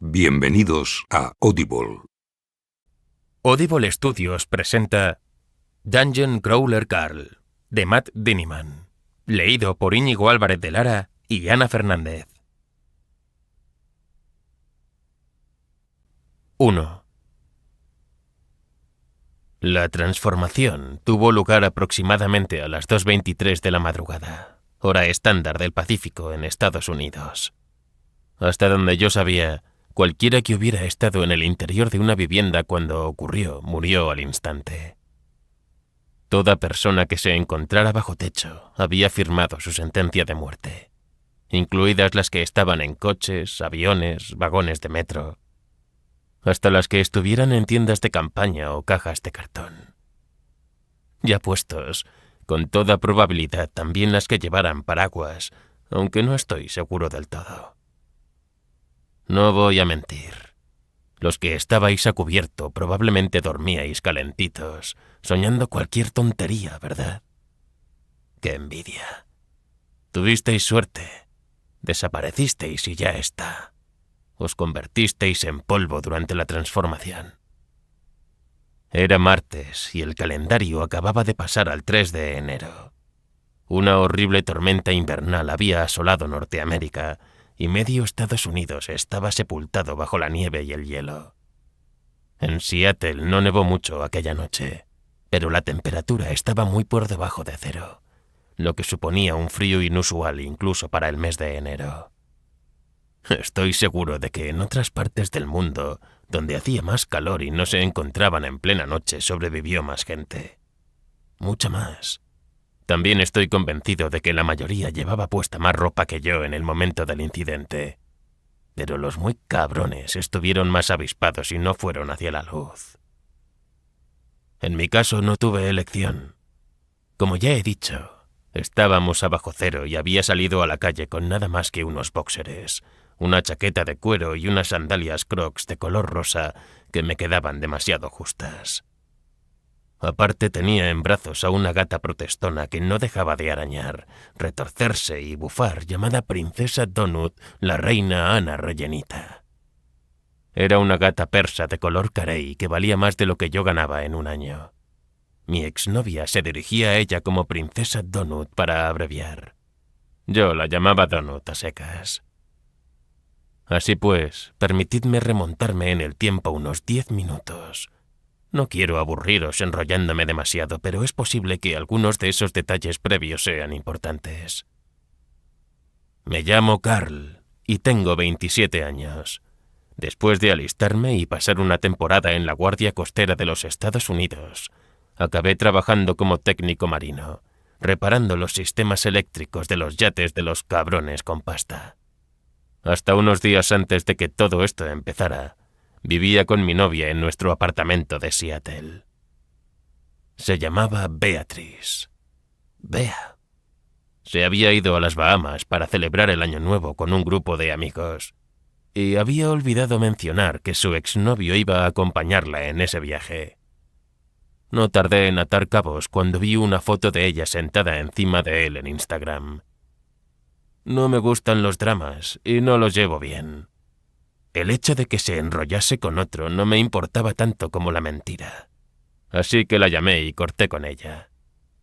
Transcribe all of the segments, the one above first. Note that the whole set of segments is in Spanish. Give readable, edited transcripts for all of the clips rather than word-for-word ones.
Bienvenidos a Audible. Audible Studios presenta Dungeon Crawler Carl, de Matt Diniman, leído por Íñigo Álvarez de Lara y Ana Fernández. 1. La transformación tuvo lugar aproximadamente a las 2:23 de la madrugada, hora estándar del Pacífico en Estados Unidos. Hasta donde yo sabía, cualquiera que hubiera estado en el interior de una vivienda cuando ocurrió murió al instante. Toda persona que se encontrara bajo techo había firmado su sentencia de muerte, incluidas las que estaban en coches, aviones, vagones de metro, hasta las que estuvieran en tiendas de campaña o cajas de cartón. Ya puestos, con toda probabilidad también las que llevaran paraguas, aunque no estoy seguro del todo. No voy a mentir. Los que estabais a cubierto probablemente dormíais calentitos, soñando cualquier tontería, ¿verdad? ¡Qué envidia! Tuvisteis suerte. Desaparecisteis y ya está. Os convertisteis en polvo durante la transformación. Era martes y el calendario acababa de pasar al 3 de enero. Una horrible tormenta invernal había asolado Norteamérica y medio Estados Unidos estaba sepultado bajo la nieve y el hielo. En Seattle no nevó mucho aquella noche, pero la temperatura estaba muy por debajo de cero, lo que suponía un frío inusual incluso para el mes de enero. Estoy seguro de que en otras partes del mundo, donde hacía más calor y no se encontraban en plena noche, sobrevivió más gente. Mucha más. También estoy convencido de que la mayoría llevaba puesta más ropa que yo en el momento del incidente. Pero los muy cabrones estuvieron más avispados y no fueron hacia la luz. En mi caso no tuve elección. Como ya he dicho, estábamos a bajo cero y había salido a la calle con nada más que unos boxers, una chaqueta de cuero y unas sandalias Crocs de color rosa que me quedaban demasiado justas. Aparte tenía en brazos a una gata protestona que no dejaba de arañar, retorcerse y bufar, llamada Princesa Donut, la reina Ana rellenita. Era una gata persa de color carey que valía más de lo que yo ganaba en un año. Mi exnovia se dirigía a ella como Princesa Donut para abreviar. Yo la llamaba Donut a secas. Así pues, permitidme remontarme en el tiempo unos 10 minutos. No quiero aburriros enrollándome demasiado, pero es posible que algunos de esos detalles previos sean importantes. Me llamo Carl y tengo 27 años. Después de alistarme y pasar una temporada en la Guardia Costera de los Estados Unidos, acabé trabajando como técnico marino, reparando los sistemas eléctricos de los yates de los cabrones con pasta. Hasta unos días antes de que todo esto empezara, vivía con mi novia en nuestro apartamento de Seattle. Se llamaba Beatrice. Bea. Se había ido a las Bahamas para celebrar el Año Nuevo con un grupo de amigos, y había olvidado mencionar que su exnovio iba a acompañarla en ese viaje. No tardé en atar cabos cuando vi una foto de ella sentada encima de él en Instagram. No me gustan los dramas y no los llevo bien. El hecho de que se enrollase con otro no me importaba tanto como la mentira. Así que la llamé y corté con ella.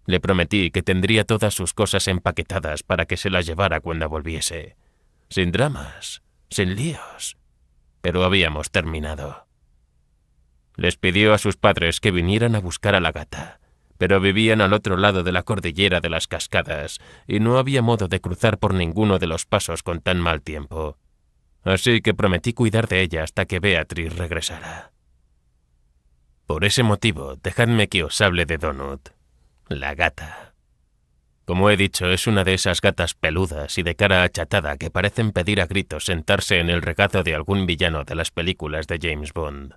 Le prometí que tendría todas sus cosas empaquetadas para que se las llevara cuando volviese. Sin dramas, sin líos. Pero habíamos terminado. Les pidió a sus padres que vinieran a buscar a la gata, pero vivían al otro lado de la cordillera de las Cascadas y no había modo de cruzar por ninguno de los pasos con tan mal tiempo. Así que prometí cuidar de ella hasta que Beatrice regresara. Por ese motivo, dejadme que os hable de Donut, la gata. Como he dicho, es una de esas gatas peludas y de cara achatada que parecen pedir a gritos sentarse en el regazo de algún villano de las películas de James Bond.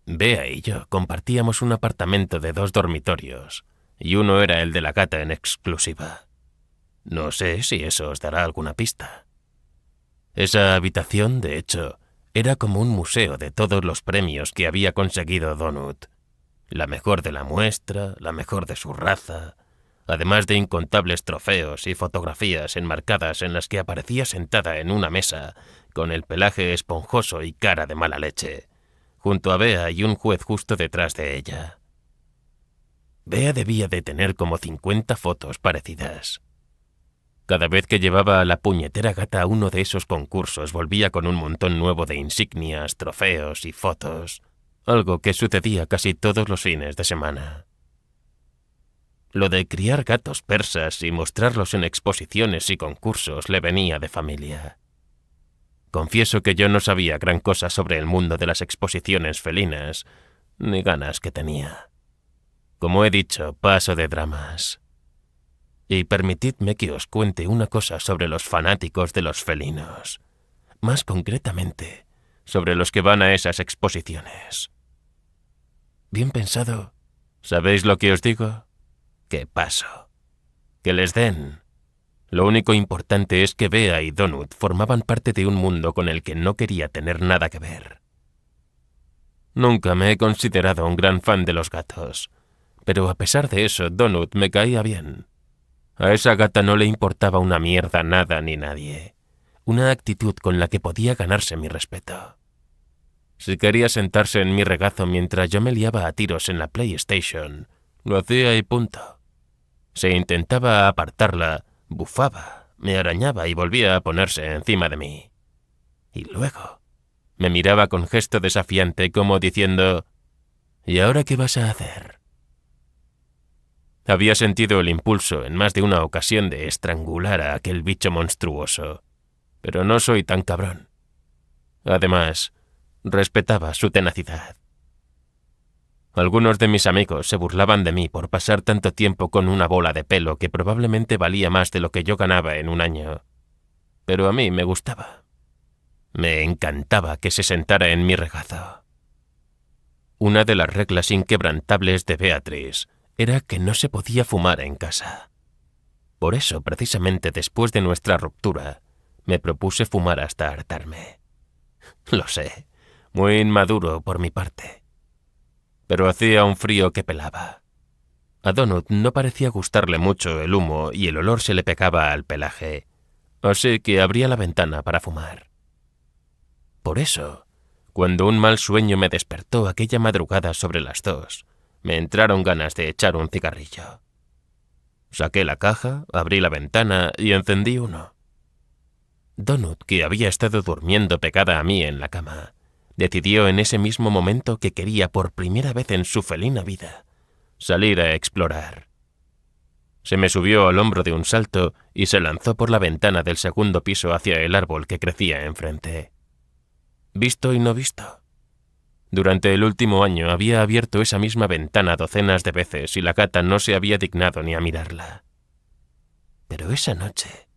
Bea y yo compartíamos un apartamento de 2 dormitorios, y uno era el de la gata en exclusiva. No sé si eso os dará alguna pista. Esa habitación, de hecho, era como un museo de todos los premios que había conseguido Donut. La mejor de la muestra, la mejor de su raza, además de incontables trofeos y fotografías enmarcadas en las que aparecía sentada en una mesa con el pelaje esponjoso y cara de mala leche, junto a Bea y un juez justo detrás de ella. Bea debía de tener como 50 fotos parecidas. Cada vez que llevaba a la puñetera gata a uno de esos concursos volvía con un montón nuevo de insignias, trofeos y fotos, algo que sucedía casi todos los fines de semana. Lo de criar gatos persas y mostrarlos en exposiciones y concursos le venía de familia. Confieso que yo no sabía gran cosa sobre el mundo de las exposiciones felinas, ni ganas que tenía. Como he dicho, paso de dramas. Y permitidme que os cuente una cosa sobre los fanáticos de los felinos, más concretamente, sobre los que van a esas exposiciones. Bien pensado, ¿sabéis lo que os digo? Que paso. Que les den. Lo único importante es que Bea y Donut formaban parte de un mundo con el que no quería tener nada que ver. Nunca me he considerado un gran fan de los gatos, pero a pesar de eso, Donut me caía bien. A esa gata no le importaba una mierda nada ni nadie. Una actitud con la que podía ganarse mi respeto. Si quería sentarse en mi regazo mientras yo me liaba a tiros en la PlayStation, lo hacía y punto. Si intentaba apartarla, bufaba, me arañaba y volvía a ponerse encima de mí. Y luego me miraba con gesto desafiante como diciendo: ¿y ahora qué vas a hacer? Había sentido el impulso en más de una ocasión de estrangular a aquel bicho monstruoso, pero no soy tan cabrón. Además, respetaba su tenacidad. Algunos de mis amigos se burlaban de mí por pasar tanto tiempo con una bola de pelo que probablemente valía más de lo que yo ganaba en un año. Pero a mí me gustaba. Me encantaba que se sentara en mi regazo. Una de las reglas inquebrantables de Beatrice era que no se podía fumar en casa. Por eso, precisamente después de nuestra ruptura, me propuse fumar hasta hartarme. Lo sé, muy inmaduro por mi parte. Pero hacía un frío que pelaba. A Donut no parecía gustarle mucho el humo y el olor se le pegaba al pelaje, así que abría la ventana para fumar. Por eso, cuando un mal sueño me despertó aquella madrugada sobre las 2, me entraron ganas de echar un cigarrillo. Saqué la caja, abrí la ventana y encendí uno. Donut, que había estado durmiendo pegada a mí en la cama, decidió en ese mismo momento que quería por primera vez en su felina vida salir a explorar. Se me subió al hombro de un salto y se lanzó por la ventana del segundo piso hacia el árbol que crecía enfrente. Visto y no visto. Durante el último año había abierto esa misma ventana docenas de veces y la gata no se había dignado ni a mirarla. Pero esa noche,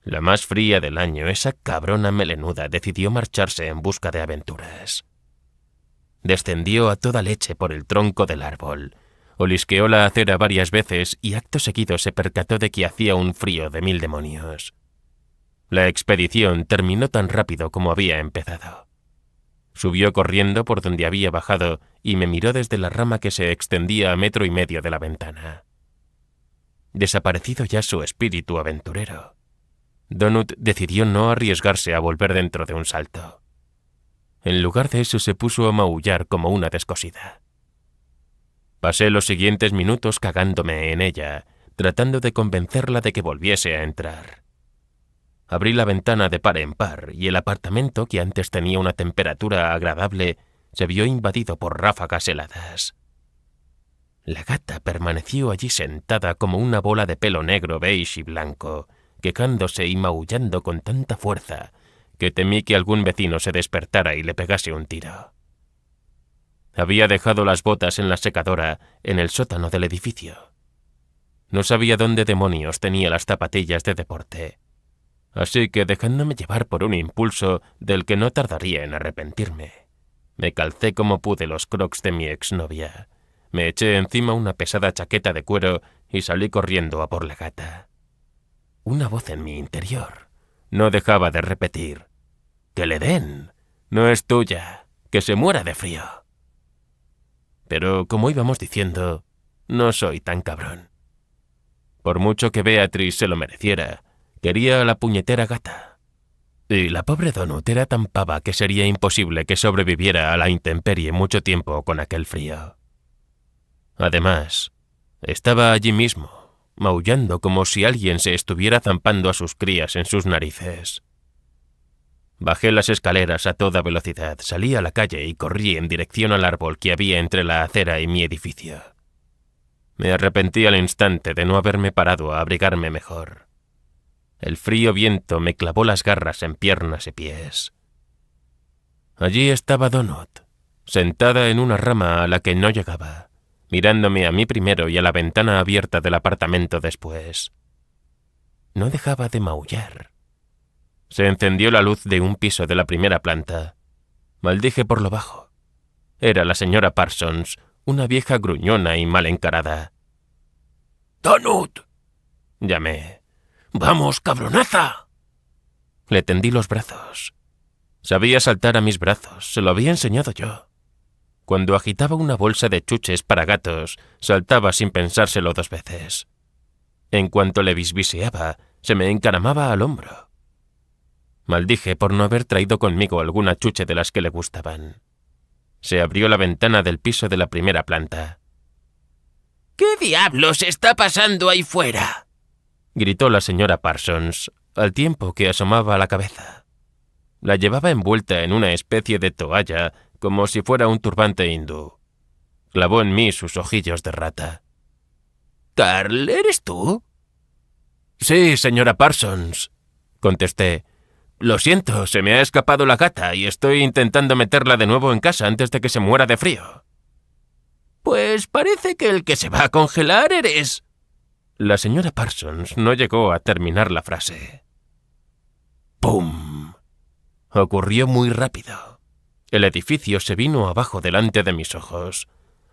la más fría del año, esa cabrona melenuda decidió marcharse en busca de aventuras. Descendió a toda leche por el tronco del árbol, olisqueó la acera varias veces y acto seguido se percató de que hacía un frío de 1000 demonios. La expedición terminó tan rápido como había empezado. Subió corriendo por donde había bajado y me miró desde la rama que se extendía a 1,5 metros de la ventana. Desaparecido ya su espíritu aventurero, Donut decidió no arriesgarse a volver dentro de un salto. En lugar de eso se puso a maullar como una descosida. Pasé los siguientes minutos cagándome en ella, tratando de convencerla de que volviese a entrar. Abrí la ventana de par en par y el apartamento, que antes tenía una temperatura agradable, se vio invadido por ráfagas heladas. La gata permaneció allí sentada como una bola de pelo negro, beige y blanco, quejándose y maullando con tanta fuerza que temí que algún vecino se despertara y le pegase un tiro. Había dejado las botas en la secadora en el sótano del edificio. No sabía dónde demonios tenía las zapatillas de deporte. Así que, dejándome llevar por un impulso del que no tardaría en arrepentirme, me calcé como pude los crocs de mi exnovia, me eché encima una pesada chaqueta de cuero y salí corriendo a por la gata. Una voz en mi interior no dejaba de repetir: «¡Que le den! No es tuya, que se muera de frío». Pero, como íbamos diciendo, no soy tan cabrón. Por mucho que Beatrice se lo mereciera, quería a la puñetera gata. Y la pobre Donut era tan pava que sería imposible que sobreviviera a la intemperie mucho tiempo con aquel frío. Además, estaba allí mismo, maullando como si alguien se estuviera zampando a sus crías en sus narices. Bajé las escaleras a toda velocidad, salí a la calle y corrí en dirección al árbol que había entre la acera y mi edificio. Me arrepentí al instante de no haberme parado a abrigarme mejor. El frío viento me clavó las garras en piernas y pies. Allí estaba Donut, sentada en una rama a la que no llegaba, mirándome a mí primero y a la ventana abierta del apartamento después. No dejaba de maullar. Se encendió la luz de un piso de la primera planta. Maldije por lo bajo. Era la señora Parsons, una vieja gruñona y mal encarada. «¡Donut!», llamé. «¡Vamos, cabronaza!». Le tendí los brazos. Sabía saltar a mis brazos, se lo había enseñado yo. Cuando agitaba una bolsa de chuches para gatos, saltaba sin pensárselo 2 veces. En cuanto le bisbiseaba, se me encaramaba al hombro. Maldije por no haber traído conmigo alguna chuche de las que le gustaban. Se abrió la ventana del piso de la primera planta. «¿Qué diablos está pasando ahí fuera?», gritó la señora Parsons, al tiempo que asomaba la cabeza. La llevaba envuelta en una especie de toalla, como si fuera un turbante hindú. Clavó en mí sus ojillos de rata. «¿Carl, eres tú?». «Sí, señora Parsons», contesté. «Lo siento, se me ha escapado la gata y estoy intentando meterla de nuevo en casa antes de que se muera de frío». «Pues parece que el que se va a congelar eres...». La señora Parsons no llegó a terminar la frase. ¡Pum! Ocurrió muy rápido. El edificio se vino abajo delante de mis ojos.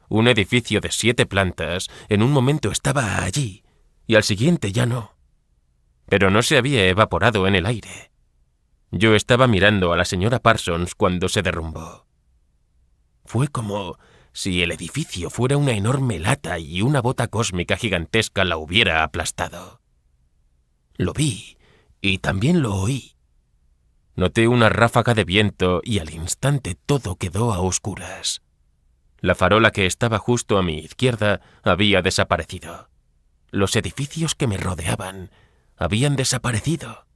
Un edificio de 7 plantas en un momento estaba allí y al siguiente ya no. Pero no se había evaporado en el aire. Yo estaba mirando a la señora Parsons cuando se derrumbó. Fue como si el edificio fuera una enorme lata y una bota cósmica gigantesca la hubiera aplastado. Lo vi y también lo oí. Noté una ráfaga de viento y al instante todo quedó a oscuras. La farola que estaba justo a mi izquierda había desaparecido. Los edificios que me rodeaban habían desaparecido.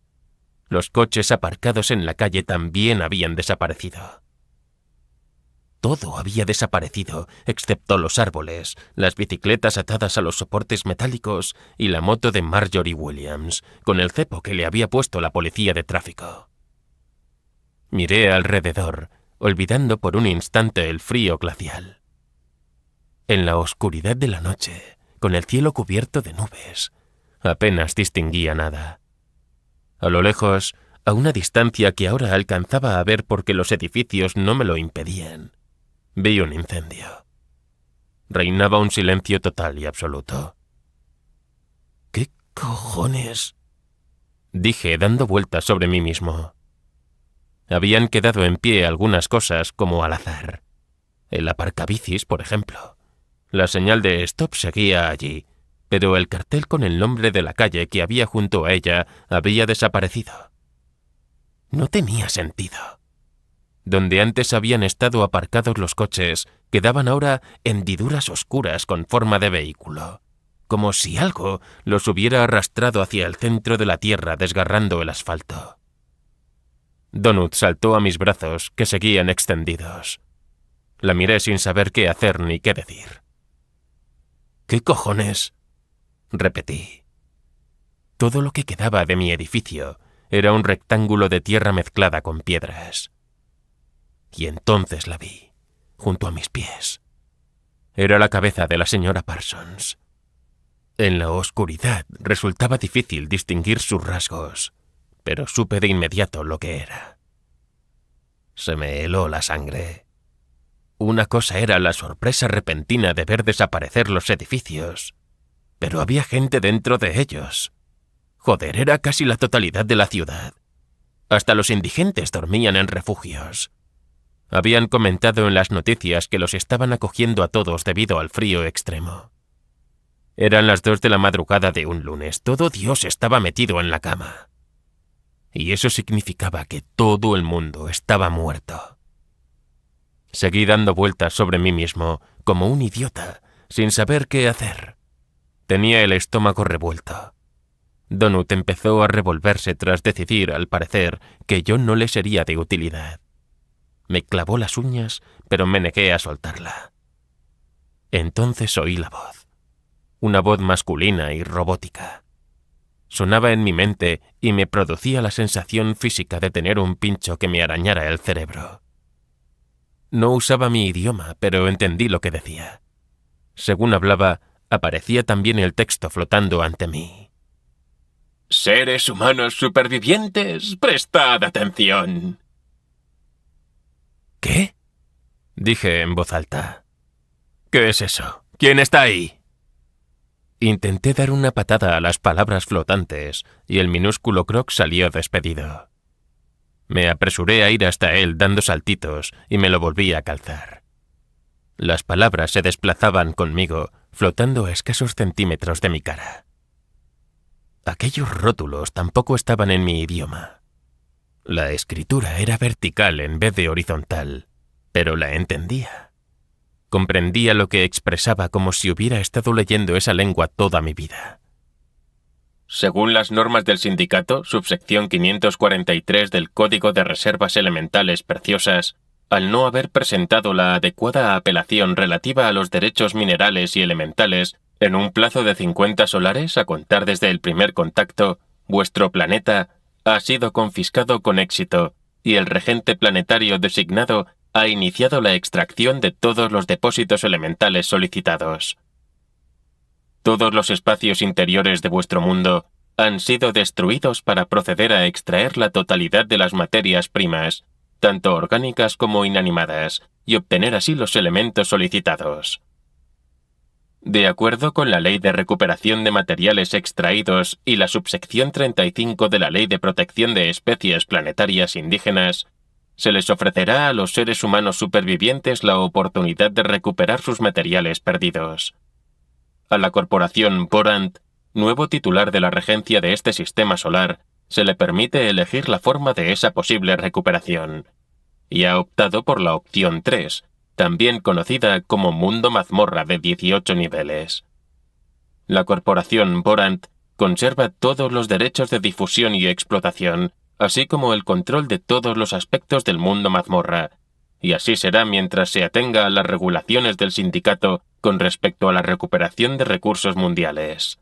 Los coches aparcados en la calle también habían desaparecido. Todo había desaparecido, excepto los árboles, las bicicletas atadas a los soportes metálicos y la moto de Marjorie Williams, con el cepo que le había puesto la policía de tráfico. Miré alrededor, olvidando por un instante el frío glacial. En la oscuridad de la noche, con el cielo cubierto de nubes, apenas distinguía nada. A lo lejos, a una distancia que ahora alcanzaba a ver porque los edificios no me lo impedían, vi un incendio. Reinaba un silencio total y absoluto. «¿Qué cojones?», dije dando vueltas sobre mí mismo. Habían quedado en pie algunas cosas como al azar. El aparcabicis, por ejemplo. La señal de stop seguía allí, pero el cartel con el nombre de la calle que había junto a ella había desaparecido. No tenía sentido. Donde antes habían estado aparcados los coches, quedaban ahora hendiduras oscuras con forma de vehículo, como si algo los hubiera arrastrado hacia el centro de la tierra desgarrando el asfalto. Donut saltó a mis brazos, que seguían extendidos. La miré sin saber qué hacer ni qué decir. «¿Qué cojones?», repetí. Todo lo que quedaba de mi edificio era un rectángulo de tierra mezclada con piedras. Y entonces la vi, junto a mis pies. Era la cabeza de la señora Parsons. En la oscuridad resultaba difícil distinguir sus rasgos, pero supe de inmediato lo que era. Se me heló la sangre. Una cosa era la sorpresa repentina de ver desaparecer los edificios, pero había gente dentro de ellos. Joder, era casi la totalidad de la ciudad. Hasta los indigentes dormían en refugios. Habían comentado en las noticias que los estaban acogiendo a todos debido al frío extremo. Eran las 2 de la madrugada de un lunes. Todo Dios estaba metido en la cama. y eso significaba que todo el mundo estaba muerto. Seguí dando vueltas sobre mí mismo, como un idiota, sin saber qué hacer. Tenía el estómago revuelto. Donut empezó a revolverse tras decidir, al parecer, que yo no le sería de utilidad. Me clavó las uñas, pero me negué a soltarla. Entonces oí la voz. Una voz masculina y robótica. Sonaba en mi mente y me producía la sensación física de tener un pincho que me arañara el cerebro. No usaba mi idioma, pero entendí lo que decía. Según hablaba, aparecía también el texto flotando ante mí. «Seres humanos supervivientes, prestad atención». ¿Qué? Dije en voz alta. ¿Qué es eso? ¿Quién está ahí? Intenté dar una patada a las palabras flotantes y el minúsculo Croc salió despedido. Me apresuré a ir hasta él dando saltitos y me lo volví a calzar. Las palabras se desplazaban conmigo, flotando a escasos centímetros de mi cara. Aquellos rótulos tampoco estaban en mi idioma. La escritura era vertical en vez de horizontal, pero la entendía. Comprendía lo que expresaba como si hubiera estado leyendo esa lengua toda mi vida. Según las normas del sindicato, subsección 543 del Código de Reservas Elementales Preciosas, al no haber presentado la adecuada apelación relativa a los derechos minerales y elementales en un plazo de 50 solares a contar desde el primer contacto, vuestro planeta ha sido confiscado con éxito y el regente planetario designado ha iniciado la extracción de todos los depósitos elementales solicitados. Todos los espacios interiores de vuestro mundo han sido destruidos para proceder a extraer la totalidad de las materias primas, tanto orgánicas como inanimadas, y obtener así los elementos solicitados. De acuerdo con la Ley de Recuperación de Materiales Extraídos y la subsección 35 de la Ley de Protección de Especies Planetarias Indígenas, se les ofrecerá a los seres humanos supervivientes la oportunidad de recuperar sus materiales perdidos. A la corporación Borant, nuevo titular de la regencia de este sistema solar, se le permite elegir la forma de esa posible recuperación, y ha optado por la opción 3, también conocida como mundo mazmorra de 18 niveles. La corporación Borant conserva todos los derechos de difusión y explotación, así como el control de todos los aspectos del mundo mazmorra, y así será mientras se atenga a las regulaciones del sindicato con respecto a la recuperación de recursos mundiales.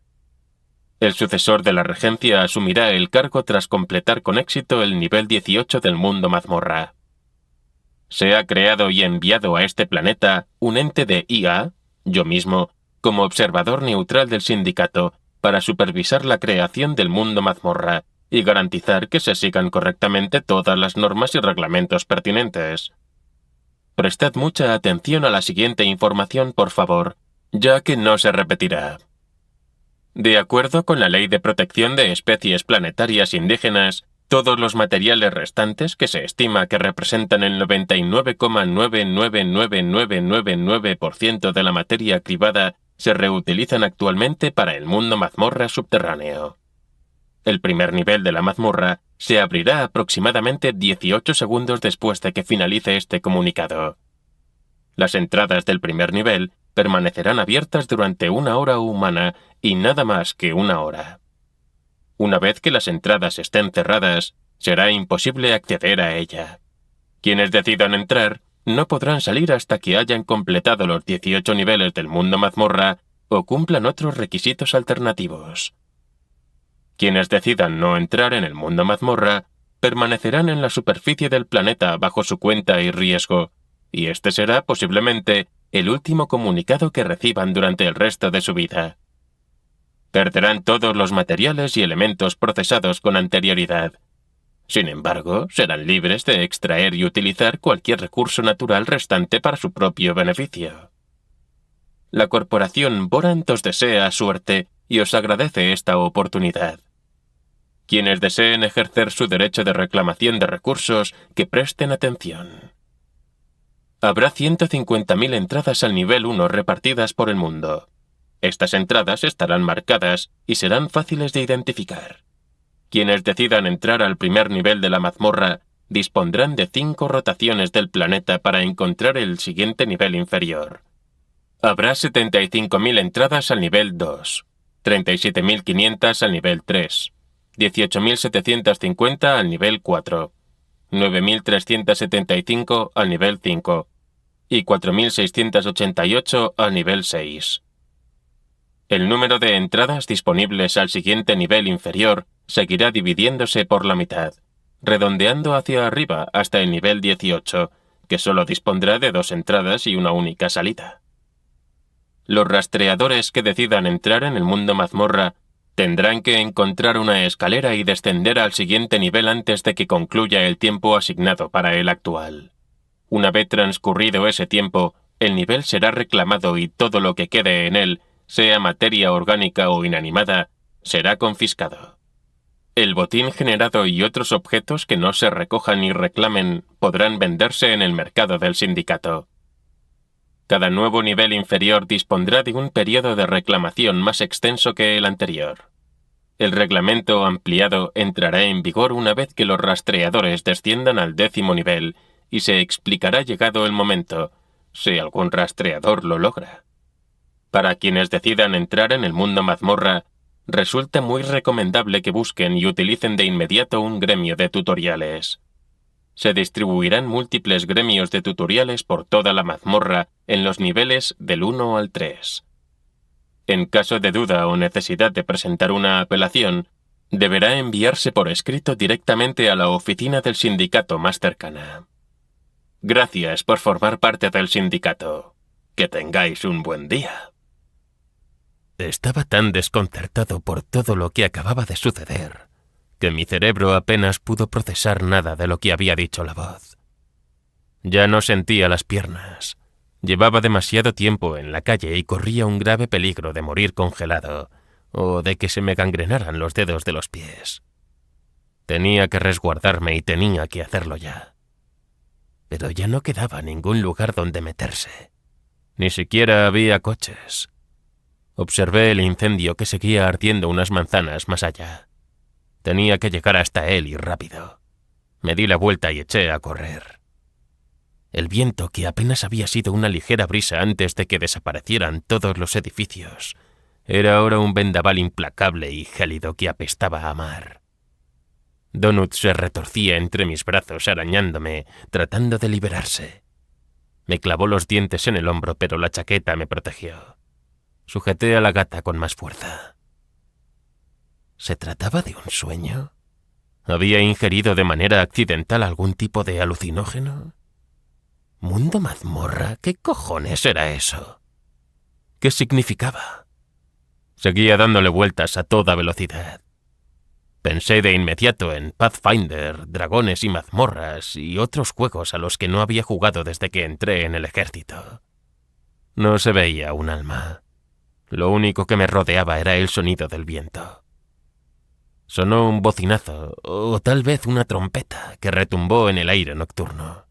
El sucesor de la regencia asumirá el cargo tras completar con éxito el nivel 18 del mundo mazmorra. Se ha creado y enviado a este planeta un ente de IA, yo mismo, como observador neutral del sindicato, para supervisar la creación del mundo mazmorra y garantizar que se sigan correctamente todas las normas y reglamentos pertinentes. Prestad mucha atención a la siguiente información, por favor, ya que no se repetirá. De acuerdo con la Ley de Protección de Especies Planetarias Indígenas, todos los materiales restantes, que se estima que representan el 99,999999% de la materia cribada, se reutilizan actualmente para el mundo mazmorra subterráneo. El primer nivel de la mazmorra se abrirá aproximadamente 18 segundos después de que finalice este comunicado. Las entradas del primer nivel permanecerán abiertas durante 1 hora humana y nada más que 1 hora. Una vez que las entradas estén cerradas, será imposible acceder a ella. Quienes decidan entrar no podrán salir hasta que hayan completado los 18 niveles del mundo mazmorra o cumplan otros requisitos alternativos. Quienes decidan no entrar en el mundo mazmorra permanecerán en la superficie del planeta bajo su cuenta y riesgo, y este será posiblemente el último comunicado que reciban durante el resto de su vida. Perderán todos los materiales y elementos procesados con anterioridad. Sin embargo, serán libres de extraer y utilizar cualquier recurso natural restante para su propio beneficio. La corporación Borant os desea suerte y os agradece esta oportunidad. Quienes deseen ejercer su derecho de reclamación de recursos, que presten atención. Habrá 150.000 entradas al nivel 1 repartidas por el mundo. Estas entradas estarán marcadas y serán fáciles de identificar. Quienes decidan entrar al primer nivel de la mazmorra dispondrán de 5 rotaciones del planeta para encontrar el siguiente nivel inferior. Habrá 75.000 entradas al nivel 2, 37.500 al nivel 3, 18.750 al nivel 4, 9.375 al nivel 5 y 4.688 al nivel 6. El número de entradas disponibles al siguiente nivel inferior seguirá dividiéndose por la mitad, redondeando hacia arriba hasta el nivel 18, que solo dispondrá de 2 entradas y una única salida. Los rastreadores que decidan entrar en el mundo mazmorra tendrán que encontrar una escalera y descender al siguiente nivel antes de que concluya el tiempo asignado para el actual. Una vez transcurrido ese tiempo, el nivel será reclamado y todo lo que quede en él, sea materia orgánica o inanimada, será confiscado. El botín generado y otros objetos que no se recojan y reclamen podrán venderse en el mercado del sindicato. Cada nuevo nivel inferior dispondrá de un periodo de reclamación más extenso que el anterior. El reglamento ampliado entrará en vigor una vez que los rastreadores desciendan al 10º nivel y se explicará llegado el momento, si algún rastreador lo logra. Para quienes decidan entrar en el mundo mazmorra, resulta muy recomendable que busquen y utilicen de inmediato un gremio de tutoriales. Se distribuirán múltiples gremios de tutoriales por toda la mazmorra en los niveles del 1 al 3. En caso de duda o necesidad de presentar una apelación, deberá enviarse por escrito directamente a la oficina del sindicato más cercana. Gracias por formar parte del sindicato. Que tengáis un buen día. Estaba tan desconcertado por todo lo que acababa de suceder, que mi cerebro apenas pudo procesar nada de lo que había dicho la voz. Ya no sentía las piernas. Llevaba demasiado tiempo en la calle y corría un grave peligro de morir congelado o de que se me gangrenaran los dedos de los pies. Tenía que resguardarme y tenía que hacerlo ya. Pero ya no quedaba ningún lugar donde meterse. Ni siquiera había coches. Observé el incendio que seguía ardiendo unas manzanas más allá. Tenía que llegar hasta él y rápido. Me di la vuelta y eché a correr. El viento, que apenas había sido una ligera brisa antes de que desaparecieran todos los edificios, era ahora un vendaval implacable y gélido que apestaba a mar. Donut se retorcía entre mis brazos arañándome, tratando de liberarse. Me clavó los dientes en el hombro, pero la chaqueta me protegió. Sujeté a la gata con más fuerza. ¿Se trataba de un sueño? ¿Había ingerido de manera accidental algún tipo de alucinógeno? ¿Mundo mazmorra? ¿Qué cojones era eso? ¿Qué significaba? Seguía dándole vueltas a toda velocidad. Pensé de inmediato en Pathfinder, dragones y mazmorras y otros juegos a los que no había jugado desde que entré en el ejército. No se veía un alma. Lo único que me rodeaba era el sonido del viento. Sonó un bocinazo, o tal vez una trompeta, que retumbó en el aire nocturno.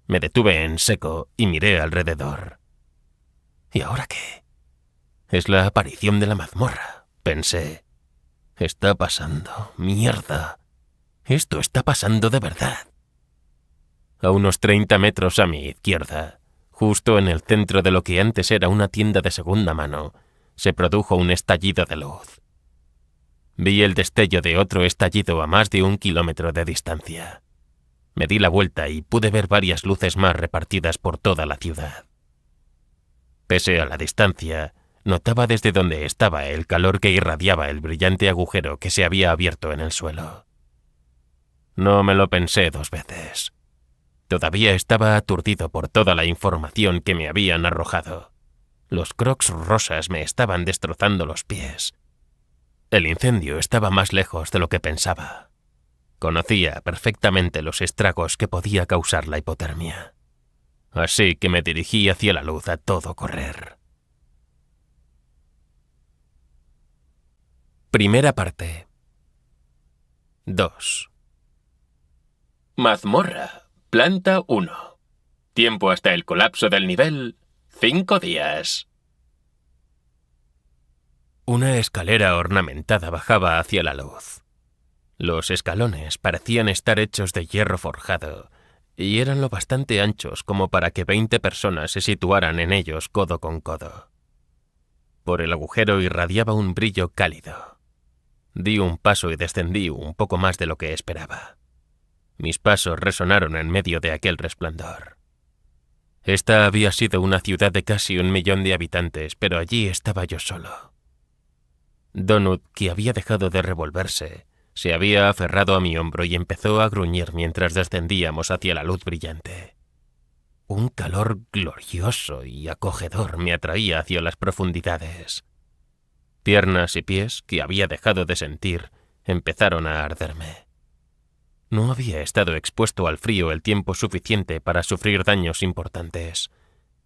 Me detuve en seco y miré alrededor. ¿Y ahora qué? Es la aparición de la mazmorra, pensé. Está pasando, mierda. Esto está pasando de verdad. A unos 30 metros a mi izquierda, justo en el centro de lo que antes era una tienda de segunda mano, se produjo un estallido de luz. Vi el destello de otro estallido a más de 1 kilómetro de distancia. Me di la vuelta y pude ver varias luces más repartidas por toda la ciudad. Pese a la distancia, notaba desde donde estaba el calor que irradiaba el brillante agujero que se había abierto en el suelo. No me lo pensé 2 veces. Todavía estaba aturdido por toda la información que me habían arrojado. Los crocs rosas me estaban destrozando los pies. El incendio estaba más lejos de lo que pensaba. Conocía perfectamente los estragos que podía causar la hipotermia. Así que me dirigí hacia la luz a todo correr. Primera parte. 2. Mazmorra, planta 1. Tiempo hasta el colapso del nivel, 5 días. Una escalera ornamentada bajaba hacia la luz. Los escalones parecían estar hechos de hierro forjado y eran lo bastante anchos como para que 20 personas se situaran en ellos codo con codo. Por el agujero irradiaba un brillo cálido. Di un paso y descendí un poco más de lo que esperaba. Mis pasos resonaron en medio de aquel resplandor. Esta había sido una ciudad de casi 1 millón de habitantes, pero allí estaba yo solo. Donut, que había dejado de revolverse, se había aferrado a mi hombro y empezó a gruñir mientras descendíamos hacia la luz brillante. Un calor glorioso y acogedor me atraía hacia las profundidades. Piernas y pies, que había dejado de sentir, empezaron a arderme. No había estado expuesto al frío el tiempo suficiente para sufrir daños importantes,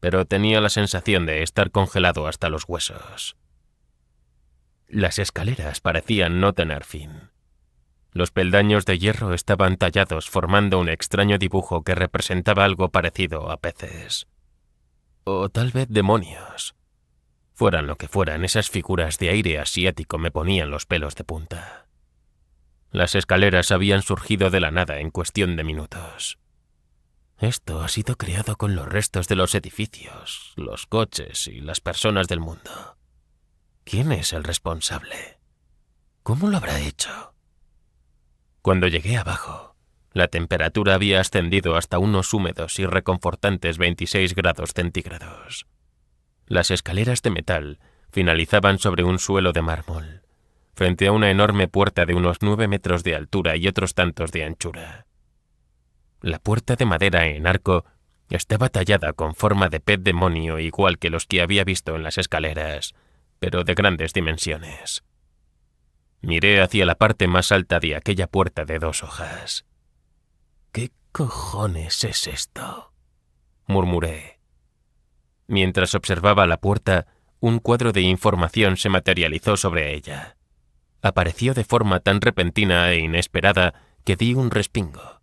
pero tenía la sensación de estar congelado hasta los huesos. Las escaleras parecían no tener fin. Los peldaños de hierro estaban tallados formando un extraño dibujo que representaba algo parecido a peces. O tal vez demonios. Fueran lo que fueran, esas figuras de aire asiático me ponían los pelos de punta. Las escaleras habían surgido de la nada en cuestión de minutos. Esto ha sido creado con los restos de los edificios, los coches y las personas del mundo. ¿Quién es el responsable? ¿Cómo lo habrá hecho? Cuando llegué abajo, la temperatura había ascendido hasta unos húmedos y reconfortantes 26 grados centígrados. Las escaleras de metal finalizaban sobre un suelo de mármol, frente a una enorme puerta de unos 9 metros de altura y otros tantos de anchura. La puerta de madera en arco estaba tallada con forma de pez demonio igual que los que había visto en las escaleras, pero de grandes dimensiones. Miré hacia la parte más alta de aquella puerta de 2 hojas. ¿Qué cojones es esto?, murmuré. Mientras observaba la puerta, un cuadro de información se materializó sobre ella. Apareció de forma tan repentina e inesperada que di un respingo.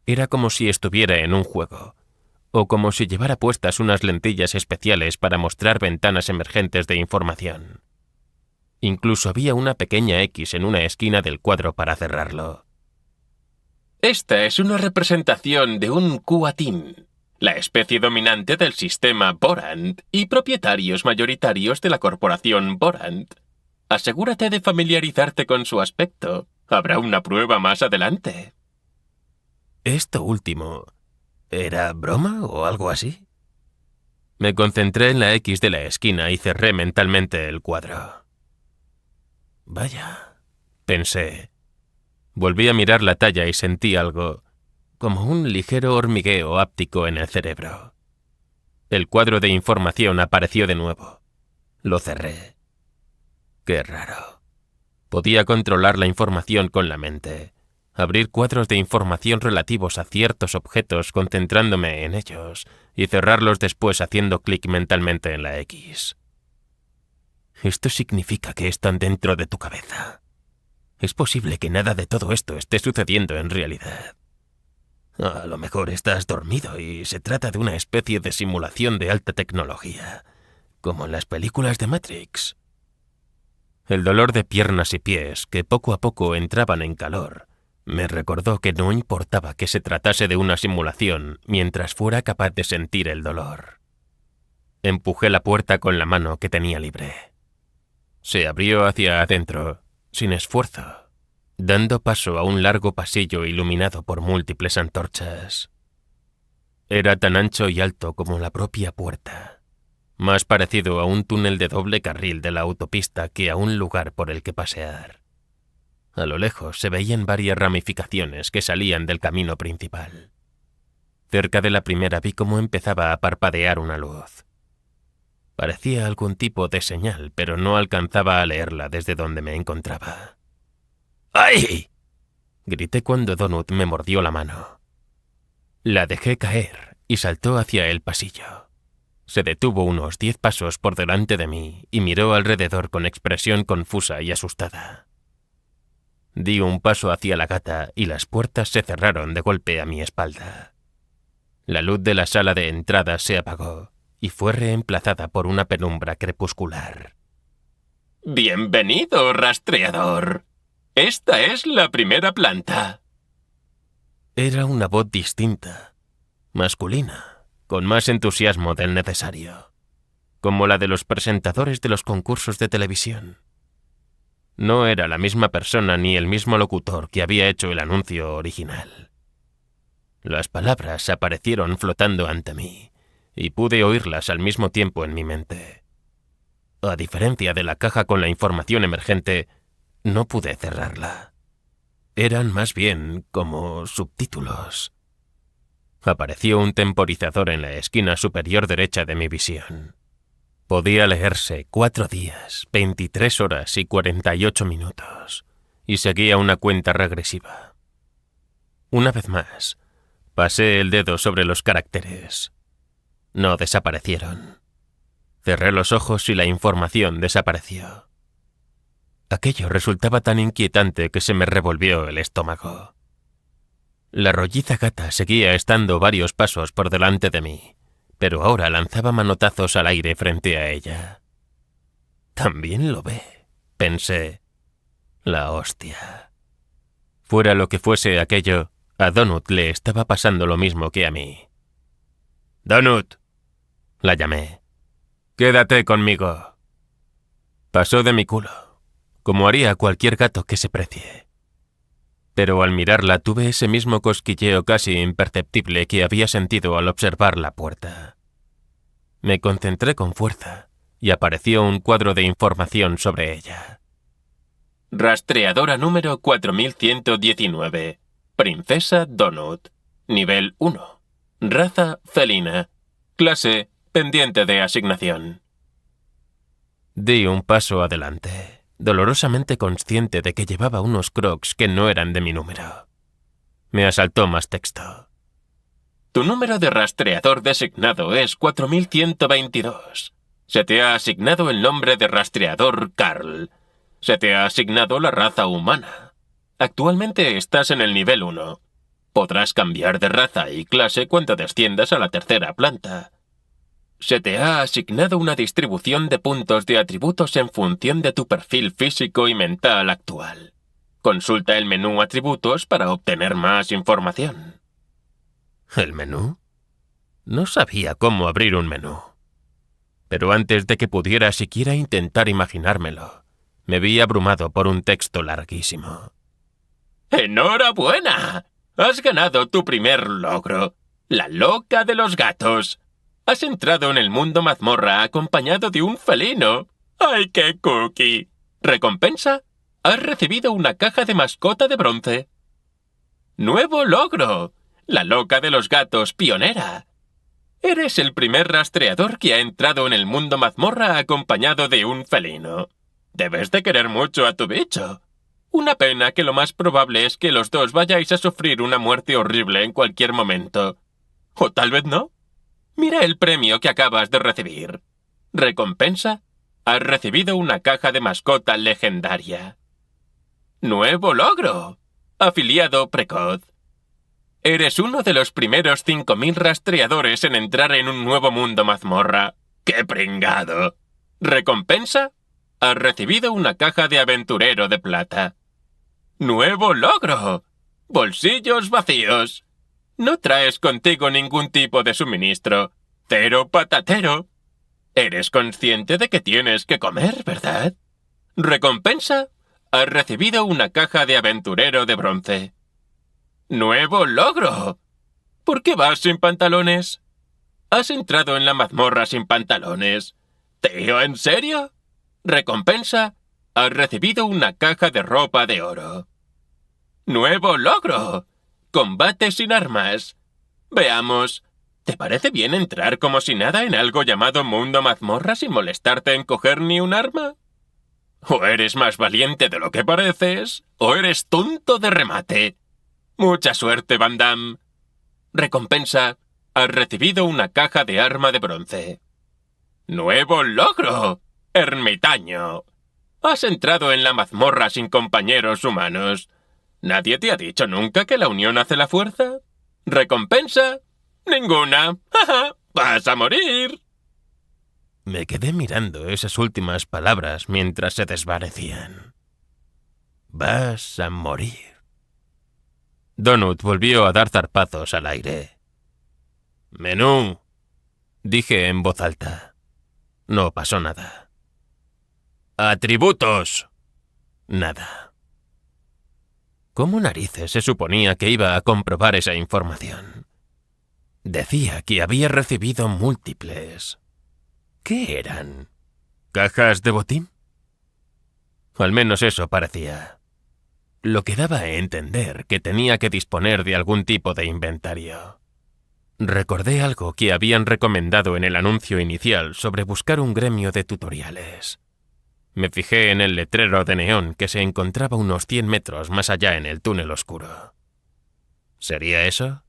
Era como si estuviera en un juego, o como si llevara puestas unas lentillas especiales para mostrar ventanas emergentes de información. Incluso había una pequeña X en una esquina del cuadro para cerrarlo. Esta es una representación de un cuatín, la especie dominante del sistema Borant y propietarios mayoritarios de la corporación Borant. Asegúrate de familiarizarte con su aspecto. Habrá una prueba más adelante. ¿Esto último era broma o algo así? Me concentré en la X de la esquina y cerré mentalmente el cuadro. Vaya, pensé. Volví a mirar la talla y sentí algo, como un ligero hormigueo áptico en el cerebro. El cuadro de información apareció de nuevo. Lo cerré. Qué raro. Podía controlar la información con la mente, abrir cuadros de información relativos a ciertos objetos concentrándome en ellos y cerrarlos después haciendo clic mentalmente en la X. Esto significa que están dentro de tu cabeza. Es posible que nada de todo esto esté sucediendo en realidad. A lo mejor estás dormido y se trata de una especie de simulación de alta tecnología, como en las películas de Matrix. El dolor de piernas y pies, que poco a poco entraban en calor, me recordó que no importaba que se tratase de una simulación mientras fuera capaz de sentir el dolor. Empujé la puerta con la mano que tenía libre. Se abrió hacia adentro, sin esfuerzo, dando paso a un largo pasillo iluminado por múltiples antorchas. Era tan ancho y alto como la propia puerta, más parecido a un túnel de doble carril de la autopista que a un lugar por el que pasear. A lo lejos se veían varias ramificaciones que salían del camino principal. Cerca de la primera vi cómo empezaba a parpadear una luz. Parecía algún tipo de señal, pero no alcanzaba a leerla desde donde me encontraba. ¡Ay!, grité cuando Donut me mordió la mano. La dejé caer y saltó hacia el pasillo. Se detuvo unos 10 pasos por delante de mí y miró alrededor con expresión confusa y asustada. Di un paso hacia la gata y las puertas se cerraron de golpe a mi espalda. La luz de la sala de entrada se apagó y fue reemplazada por una penumbra crepuscular. «¡Bienvenido, rastreador! Esta es la primera planta. Era una voz distinta, masculina, con más entusiasmo del necesario, como la de los presentadores de los concursos de televisión. No era la misma persona ni el mismo locutor que había hecho el anuncio original. Las palabras aparecieron flotando ante mí, y pude oírlas al mismo tiempo en mi mente. A diferencia de la caja con la información emergente, no pude cerrarla. Eran más bien como subtítulos. Apareció un temporizador en la esquina superior derecha de mi visión. Podía leerse 4 días, 23 horas y 48 minutos, y seguía una cuenta regresiva. Una vez más, pasé el dedo sobre los caracteres. No desaparecieron. Cerré los ojos y la información desapareció. Aquello resultaba tan inquietante que se me revolvió el estómago. La rolliza gata seguía estando varios pasos por delante de mí, pero ahora lanzaba manotazos al aire frente a ella. También lo ve, pensé. La hostia. Fuera lo que fuese aquello, a Donut le estaba pasando lo mismo que a mí. «Donut», la llamé. «Quédate conmigo». Pasó de mi culo, como haría cualquier gato que se precie. Pero al mirarla tuve ese mismo cosquilleo casi imperceptible que había sentido al observar la puerta. Me concentré con fuerza y apareció un cuadro de información sobre ella. Rastreadora número 4119. Princesa Donut. Nivel 1. Raza felina. Clase pendiente de asignación. Di un paso adelante, dolorosamente consciente de que llevaba unos crocs que no eran de mi número. Me asaltó más texto. Tu número de rastreador designado es 4122. Se te ha asignado el nombre de rastreador Carl. Se te ha asignado la raza humana. Actualmente estás en el nivel 1. Podrás cambiar de raza y clase cuando desciendas a la tercera planta. Se te ha asignado una distribución de puntos de atributos en función de tu perfil físico y mental actual. Consulta el menú Atributos para obtener más información. ¿El menú? No sabía cómo abrir un menú. Pero antes de que pudiera siquiera intentar imaginármelo, me vi abrumado por un texto larguísimo. ¡Enhorabuena! Has ganado tu primer logro, la loca de los gatos. Has entrado en el mundo mazmorra acompañado de un felino. ¡Ay, qué cookie! ¿Recompensa? Has recibido una caja de mascota de bronce. ¡Nuevo logro! La loca de los gatos pionera. Eres el primer rastreador que ha entrado en el mundo mazmorra acompañado de un felino. Debes de querer mucho a tu bicho. Una pena que lo más probable es que los dos vayáis a sufrir una muerte horrible en cualquier momento. O tal vez no. Mira el premio que acabas de recibir. ¿Recompensa? Has recibido una caja de mascota legendaria. ¡Nuevo logro! Afiliado precoz. Eres uno de los primeros 5000 rastreadores en entrar en un nuevo mundo mazmorra. ¡Qué pringado! ¿Recompensa? Has recibido una caja de aventurero de plata. ¡Nuevo logro! Bolsillos vacíos. No traes contigo ningún tipo de suministro. Cero patatero. Eres consciente de que tienes que comer, ¿verdad? ¿Recompensa? Has recibido una caja de aventurero de bronce. ¡Nuevo logro! ¿Por qué vas sin pantalones? ¿Has entrado en la mazmorra sin pantalones? ¿Tío, en serio? ¿Recompensa? Has recibido una caja de ropa de oro. ¡Nuevo logro! Combate sin armas. Veamos, ¿te parece bien entrar como si nada en algo llamado mundo mazmorra sin molestarte en coger ni un arma? O eres más valiente de lo que pareces, o eres tonto de remate. Mucha suerte, Van Damme. Recompensa, has recibido una caja de arma de bronce. ¡Nuevo logro! Ermitaño. Has entrado en la mazmorra sin compañeros humanos. ¿Nadie te ha dicho nunca que la unión hace la fuerza? ¿Recompensa? ¡Ninguna! ¡Ja, ja! ¡Vas a morir! Me quedé mirando esas últimas palabras mientras se desvanecían. Vas a morir. Donut volvió a dar zarpazos al aire. «Menú», dije en voz alta. No pasó nada. «Atributos». Nada. ¿Cómo narices se suponía que iba a comprobar esa información? Decía que había recibido múltiples. ¿Qué eran? ¿Cajas de botín? Al menos eso parecía. Lo que daba a entender que tenía que disponer de algún tipo de inventario. Recordé algo que habían recomendado en el anuncio inicial sobre buscar un gremio de tutoriales. Me fijé en el letrero de neón que se encontraba unos 100 metros más allá en el túnel oscuro. ¿Sería eso?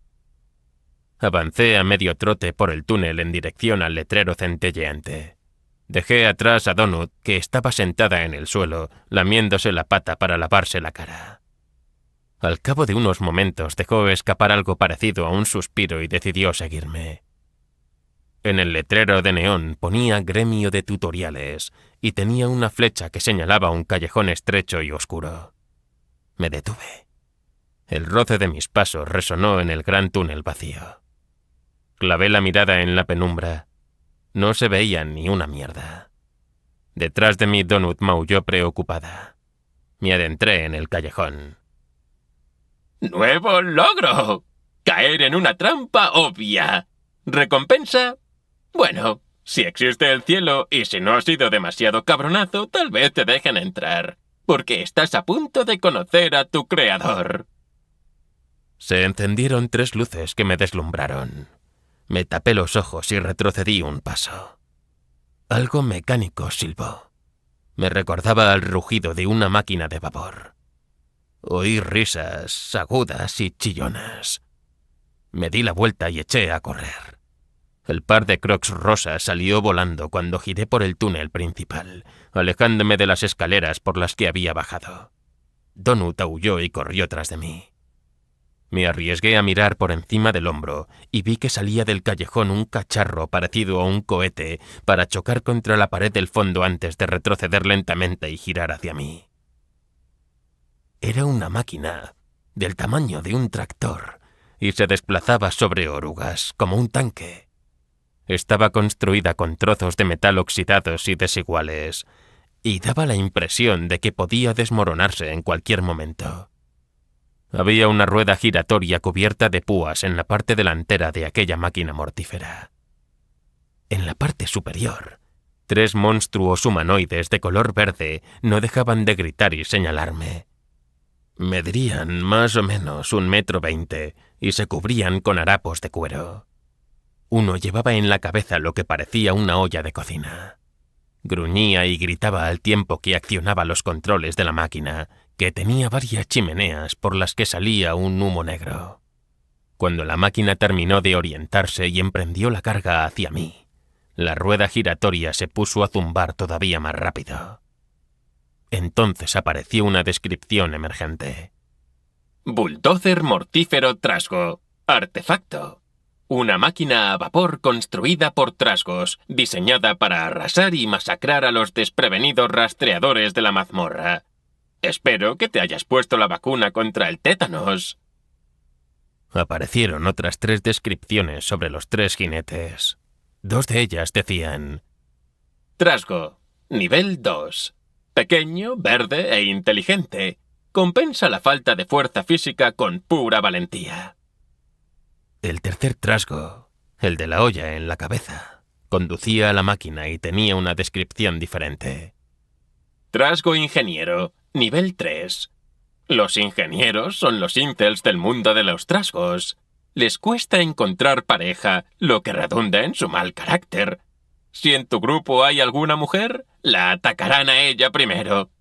Avancé a medio trote por el túnel en dirección al letrero centelleante. Dejé atrás a Donut, que estaba sentada en el suelo, lamiéndose la pata para lavarse la cara. Al cabo de unos momentos dejó escapar algo parecido a un suspiro y decidió seguirme. En el letrero de neón ponía gremio de tutoriales y tenía una flecha que señalaba un callejón estrecho y oscuro. Me detuve. El roce de mis pasos resonó en el gran túnel vacío. Clavé la mirada en la penumbra. No se veía ni una mierda. Detrás de mí Donut maulló preocupada. Me adentré en el callejón. ¡Nuevo logro! Caer en una trampa obvia. ¿Recompensa? Bueno, si existe el cielo y si no has sido demasiado cabronazo, tal vez te dejen entrar, porque estás a punto de conocer a tu creador. Se encendieron 3 luces que me deslumbraron. Me tapé los ojos y retrocedí un paso. Algo mecánico silbó. Me recordaba al rugido de una máquina de vapor. Oí risas agudas y chillonas. Me di la vuelta y eché a correr. El par de Crocs rosas salió volando cuando giré por el túnel principal, alejándome de las escaleras por las que había bajado. Donut aulló y corrió tras de mí. Me arriesgué a mirar por encima del hombro y vi que salía del callejón un cacharro parecido a un cohete para chocar contra la pared del fondo antes de retroceder lentamente y girar hacia mí. Era una máquina del tamaño de un tractor y se desplazaba sobre orugas como un tanque. Estaba construida con trozos de metal oxidados y desiguales y daba la impresión de que podía desmoronarse en cualquier momento. Había una rueda giratoria cubierta de púas en la parte delantera de aquella máquina mortífera. En la parte superior, 3 monstruos humanoides de color verde no dejaban de gritar y señalarme. Medirían más o menos 1,20 m y se cubrían con harapos de cuero. Uno llevaba en la cabeza lo que parecía una olla de cocina. Gruñía y gritaba al tiempo que accionaba los controles de la máquina, que tenía varias chimeneas por las que salía un humo negro. Cuando la máquina terminó de orientarse y emprendió la carga hacia mí, la rueda giratoria se puso a zumbar todavía más rápido. Entonces apareció una descripción emergente. Bulldozer mortífero Trasgo. Artefacto. Una máquina a vapor construida por trasgos, diseñada para arrasar y masacrar a los desprevenidos rastreadores de la mazmorra. Espero que te hayas puesto la vacuna contra el tétanos. Aparecieron otras 3 descripciones sobre los 3 jinetes. 2 de ellas decían: Trasgo, nivel 2. Pequeño, verde e inteligente. Compensa la falta de fuerza física con pura valentía. El tercer trasgo, el de la olla en la cabeza, conducía a la máquina y tenía una descripción diferente. Trasgo ingeniero, nivel 3. Los ingenieros son los incels del mundo de los trasgos. Les cuesta encontrar pareja, lo que redunda en su mal carácter. Si en tu grupo hay alguna mujer, la atacarán a ella primero.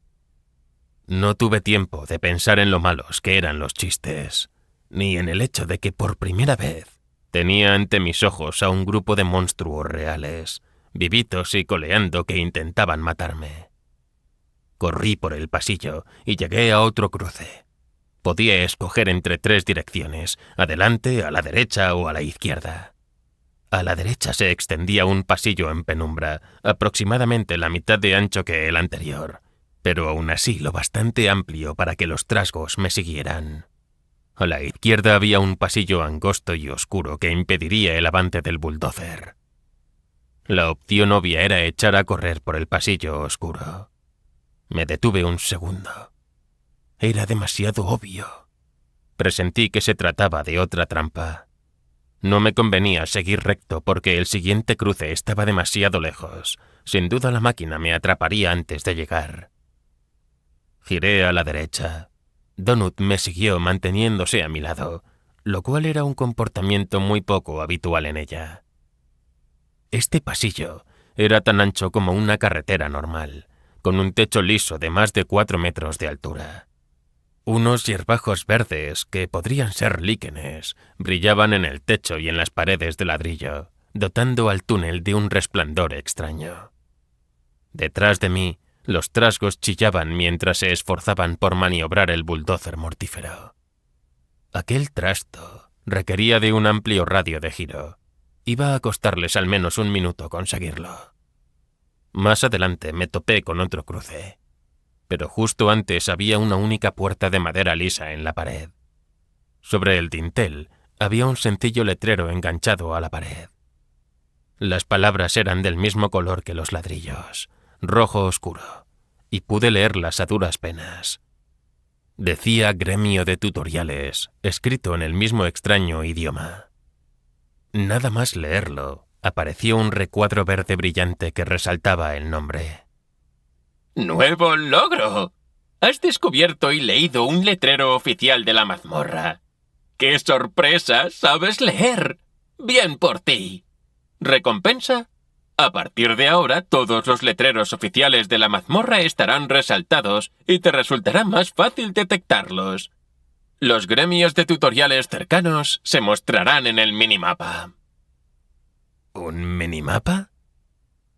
No tuve tiempo de pensar en lo malos que eran los chistes, ni en el hecho de que por primera vez tenía ante mis ojos a un grupo de monstruos reales, vivitos y coleando que intentaban matarme. Corrí por el pasillo y llegué a otro cruce. Podía escoger entre 3 direcciones, adelante, a la derecha o a la izquierda. A la derecha se extendía un pasillo en penumbra, aproximadamente la mitad de ancho que el anterior, pero aún así lo bastante amplio para que los trasgos me siguieran. A la izquierda había un pasillo angosto y oscuro que impediría el avance del bulldozer. La opción obvia era echar a correr por el pasillo oscuro. Me detuve un segundo. Era demasiado obvio. Presentí que se trataba de otra trampa. No me convenía seguir recto porque el siguiente cruce estaba demasiado lejos. Sin duda la máquina me atraparía antes de llegar. Giré a la derecha. Donut me siguió manteniéndose a mi lado, lo cual era un comportamiento muy poco habitual en ella. Este pasillo era tan ancho como una carretera normal, con un techo liso de más de 4 metros de altura. Unos hierbajos verdes, que podrían ser líquenes, brillaban en el techo y en las paredes de ladrillo, dotando al túnel de un resplandor extraño. Detrás de mí, los trasgos chillaban mientras se esforzaban por maniobrar el bulldozer mortífero. Aquel trasto requería de un amplio radio de giro. Iba a costarles al menos 1 minuto conseguirlo. Más adelante me topé con otro cruce, pero justo antes había una única puerta de madera lisa en la pared. Sobre el dintel había un sencillo letrero enganchado a la pared. Las palabras eran del mismo color que los ladrillos, rojo oscuro, y pude leerlas a duras penas. Decía Gremio de Tutoriales, escrito en el mismo extraño idioma. Nada más leerlo, apareció un recuadro verde brillante que resaltaba el nombre. ¡Nuevo logro! Has descubierto y leído un letrero oficial de la mazmorra. ¡Qué sorpresa! ¡Sabes leer! ¡Bien por ti! ¿Recompensa? A partir de ahora, todos los letreros oficiales de la mazmorra estarán resaltados y te resultará más fácil detectarlos. Los gremios de tutoriales cercanos se mostrarán en el minimapa. ¿Un minimapa?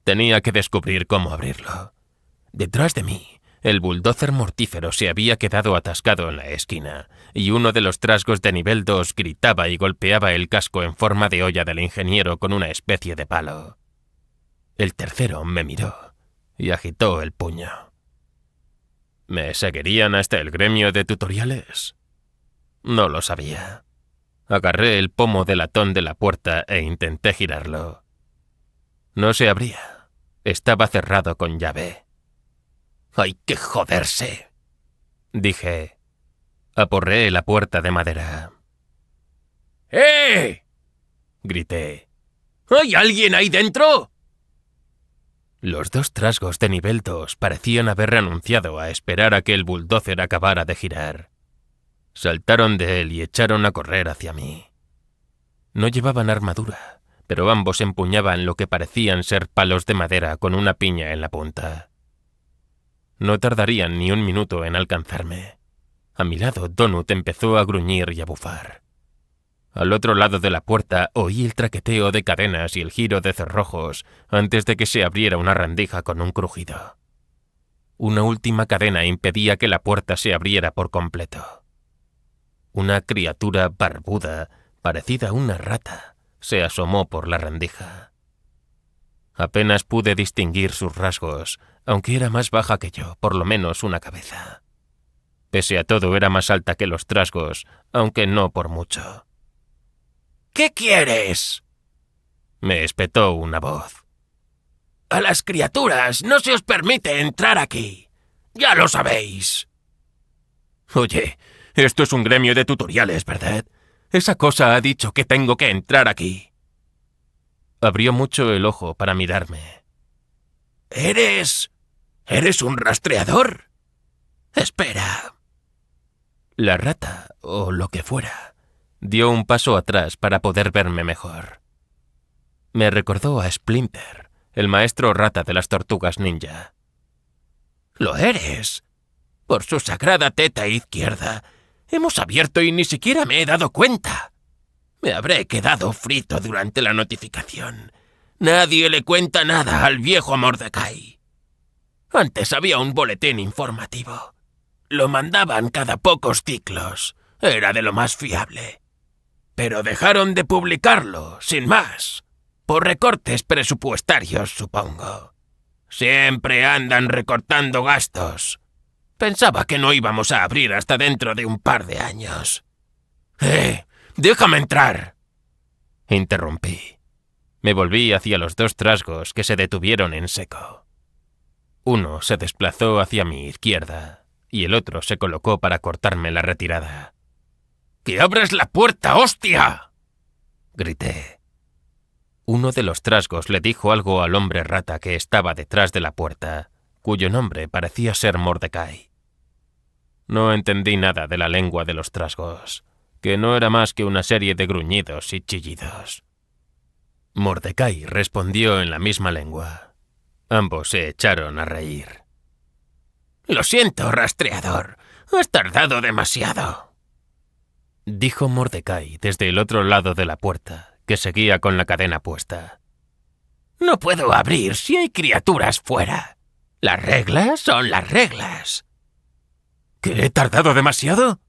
Tenía que descubrir cómo abrirlo. Detrás de mí, el bulldozer mortífero se había quedado atascado en la esquina, y uno de los trasgos de nivel 2 gritaba y golpeaba el casco en forma de olla del ingeniero con una especie de palo. El tercero me miró y agitó el puño. ¿Me seguirían hasta el gremio de tutoriales? No lo sabía. Agarré el pomo de latón de la puerta e intenté girarlo. No se abría. Estaba cerrado con llave. «¡Hay que joderse!», dije. Aporreé la puerta de madera. «¡Eh!», grité. «¿Hay alguien ahí dentro?». Los 2 trasgos de nivel 2 parecían haber renunciado a esperar a que el bulldozer acabara de girar. Saltaron de él y echaron a correr hacia mí. No llevaban armadura, pero ambos empuñaban lo que parecían ser palos de madera con una piña en la punta. No tardarían ni 1 minuto en alcanzarme. A mi lado, Donut empezó a gruñir y a bufar. Al otro lado de la puerta oí el traqueteo de cadenas y el giro de cerrojos antes de que se abriera una rendija con un crujido. Una última cadena impedía que la puerta se abriera por completo. Una criatura barbuda, parecida a una rata, se asomó por la rendija. Apenas pude distinguir sus rasgos, aunque era más baja que yo, por lo menos una cabeza. Pese a todo, era más alta que los trasgos, aunque no por mucho. «¿Qué quieres?», me espetó una voz. «A las criaturas no se os permite entrar aquí. Ya lo sabéis». «Oye, esto es un gremio de tutoriales, ¿verdad? Esa cosa ha dicho que tengo que entrar aquí». Abrió mucho el ojo para mirarme. ¿Eres un rastreador? Espera». La rata, o lo que fuera, dio un paso atrás para poder verme mejor. Me recordó a Splinter, el maestro rata de las tortugas ninja. «¿Lo eres? Por su sagrada teta izquierda. Hemos abierto y ni siquiera me he dado cuenta. Me habré quedado frito durante la notificación. Nadie le cuenta nada al viejo Mordecai. Antes había un boletín informativo. Lo mandaban cada pocos ciclos. Era de lo más fiable. Pero dejaron de publicarlo, sin más. Por recortes presupuestarios, supongo. Siempre andan recortando gastos. Pensaba que no íbamos a abrir hasta dentro de un par de años. ¡Déjame entrar!, interrumpí. Me volví hacia los dos trasgos que se detuvieron en seco. Uno se desplazó hacia mi izquierda y el otro se colocó para cortarme la retirada. ¡Que abras la puerta, hostia!, grité. Uno de los trasgos le dijo algo al hombre rata que estaba detrás de la puerta, cuyo nombre parecía ser Mordecai. No entendí nada de la lengua de los trasgos, que no era más que una serie de gruñidos y chillidos. Mordecai respondió en la misma lengua. Ambos se echaron a reír. «Lo siento, rastreador. Has tardado demasiado», dijo Mordecai desde el otro lado de la puerta, que seguía con la cadena puesta. «No puedo abrir si hay criaturas fuera. Las reglas son las reglas». ¿Que he tardado demasiado?,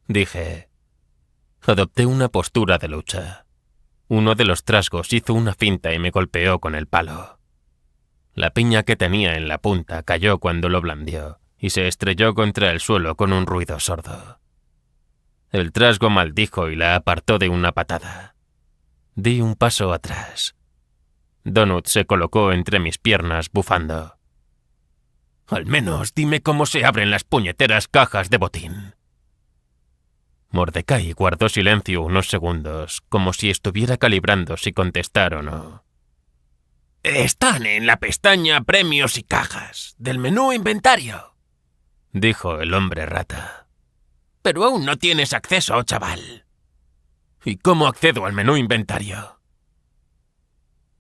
dije. Adopté una postura de lucha. Uno de los trasgos hizo una finta y me golpeó con el palo. La piña que tenía en la punta cayó cuando lo blandió y se estrelló contra el suelo con un ruido sordo. El trasgo maldijo y la apartó de una patada. Di un paso atrás. Donut se colocó entre mis piernas bufando. «Al menos dime cómo se abren las puñeteras cajas de botín». Mordecai guardó silencio unos segundos, como si estuviera calibrando si contestar o no. «Están en la pestaña Premios y Cajas, del menú Inventario», dijo el hombre rata. «Pero aún no tienes acceso, chaval». «¿Y cómo accedo al menú Inventario?».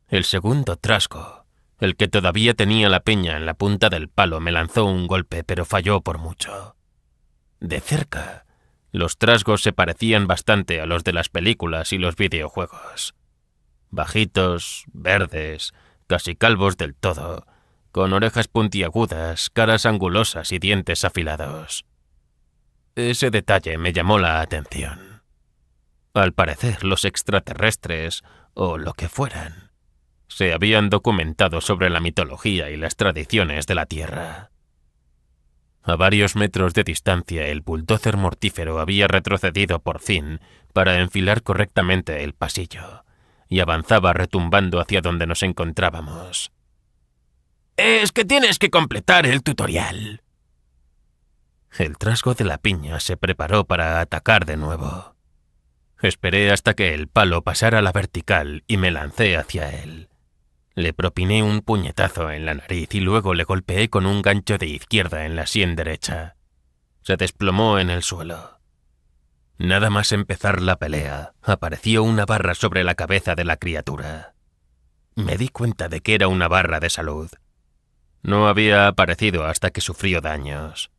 El segundo trasgo, el que todavía tenía la peña en la punta del palo, me lanzó un golpe, pero falló por mucho. De cerca, los trasgos se parecían bastante a los de las películas y los videojuegos. Bajitos, verdes, casi calvos del todo, con orejas puntiagudas, caras angulosas y dientes afilados. Ese detalle me llamó la atención. Al parecer, los extraterrestres, o lo que fueran, se habían documentado sobre la mitología y las tradiciones de la Tierra. A varios metros de distancia, el bulldozer mortífero había retrocedido por fin para enfilar correctamente el pasillo, y avanzaba retumbando hacia donde nos encontrábamos. «Es que tienes que completar el tutorial». El trasgo de la piña se preparó para atacar de nuevo. Esperé hasta que el palo pasara a la vertical y me lancé hacia él. Le propiné un puñetazo en la nariz y luego le golpeé con un gancho de izquierda en la sien derecha. Se desplomó en el suelo. Nada más empezar la pelea, apareció una barra sobre la cabeza de la criatura. Me di cuenta de que era una barra de salud. No había aparecido hasta que sufrió daños.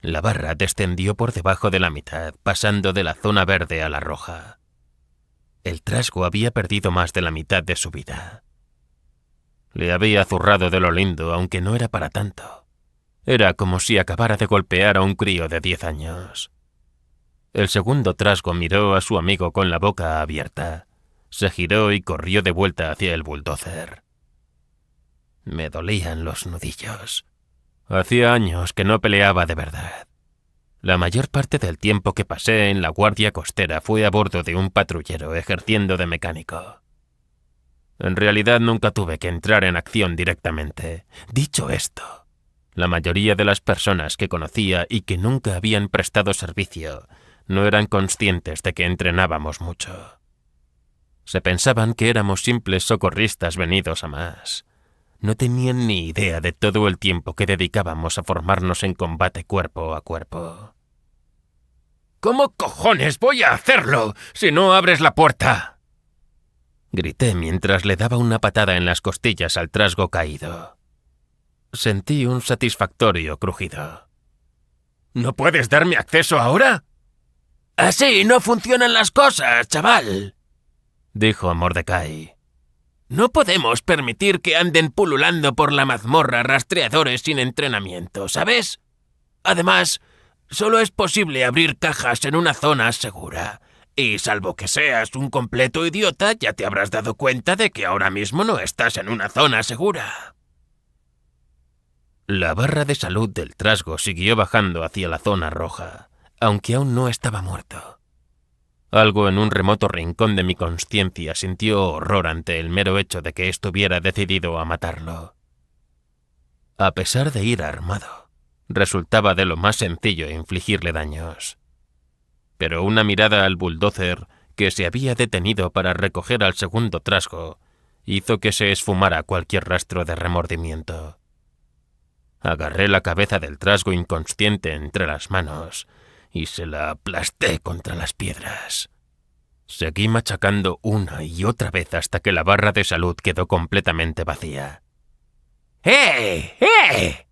La barra descendió por debajo de la mitad, pasando de la zona verde a la roja. El trasgo había perdido más de la mitad de su vida. Le había zurrado de lo lindo, aunque no era para tanto. Era como si acabara de golpear a un crío de 10 años. El segundo trasgo miró a su amigo con la boca abierta. Se giró y corrió de vuelta hacia el bulldozer. Me dolían los nudillos. Hacía años que no peleaba de verdad. La mayor parte del tiempo que pasé en la guardia costera fue a bordo de un patrullero ejerciendo de mecánico. En realidad nunca tuve que entrar en acción directamente. Dicho esto, la mayoría de las personas que conocía y que nunca habían prestado servicio no eran conscientes de que entrenábamos mucho. Se pensaban que éramos simples socorristas venidos a más. No tenían ni idea de todo el tiempo que dedicábamos a formarnos en combate cuerpo a cuerpo. «¿Cómo cojones voy a hacerlo si no abres la puerta?», grité mientras le daba una patada en las costillas al trasgo caído. Sentí un satisfactorio crujido. «¿No puedes darme acceso ahora?». «Así no funcionan las cosas, chaval», dijo Mordecai. «No podemos permitir que anden pululando por la mazmorra rastreadores sin entrenamiento, ¿sabes? Además, solo es posible abrir cajas en una zona segura. Y salvo que seas un completo idiota, ya te habrás dado cuenta de que ahora mismo no estás en una zona segura». La barra de salud del trasgo siguió bajando hacia la zona roja, aunque aún no estaba muerto. Algo en un remoto rincón de mi consciencia sintió horror ante el mero hecho de que estuviera decidido a matarlo. A pesar de ir armado, resultaba de lo más sencillo infligirle daños. Pero una mirada al bulldozer, que se había detenido para recoger al segundo trasgo, hizo que se esfumara cualquier rastro de remordimiento. Agarré la cabeza del trasgo inconsciente entre las manos y se la aplasté contra las piedras. Seguí machacando una y otra vez hasta que la barra de salud quedó completamente vacía. ¡Eh!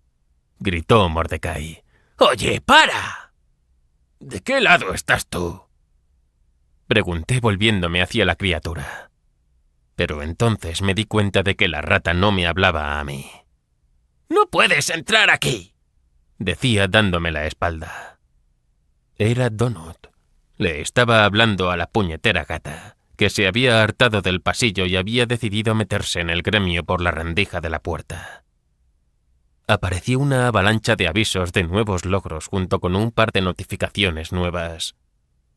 Gritó Mordecai. ¡Oye, para! ¿De qué lado estás tú? Pregunté volviéndome hacia la criatura. Pero entonces me di cuenta de que la rata no me hablaba a mí. «¡No puedes entrar aquí!», decía dándome la espalda. Era Donut. Le estaba hablando a la puñetera gata, que se había hartado del pasillo y había decidido meterse en el gremio por la rendija de la puerta. Apareció una avalancha de avisos de nuevos logros junto con un par de notificaciones nuevas.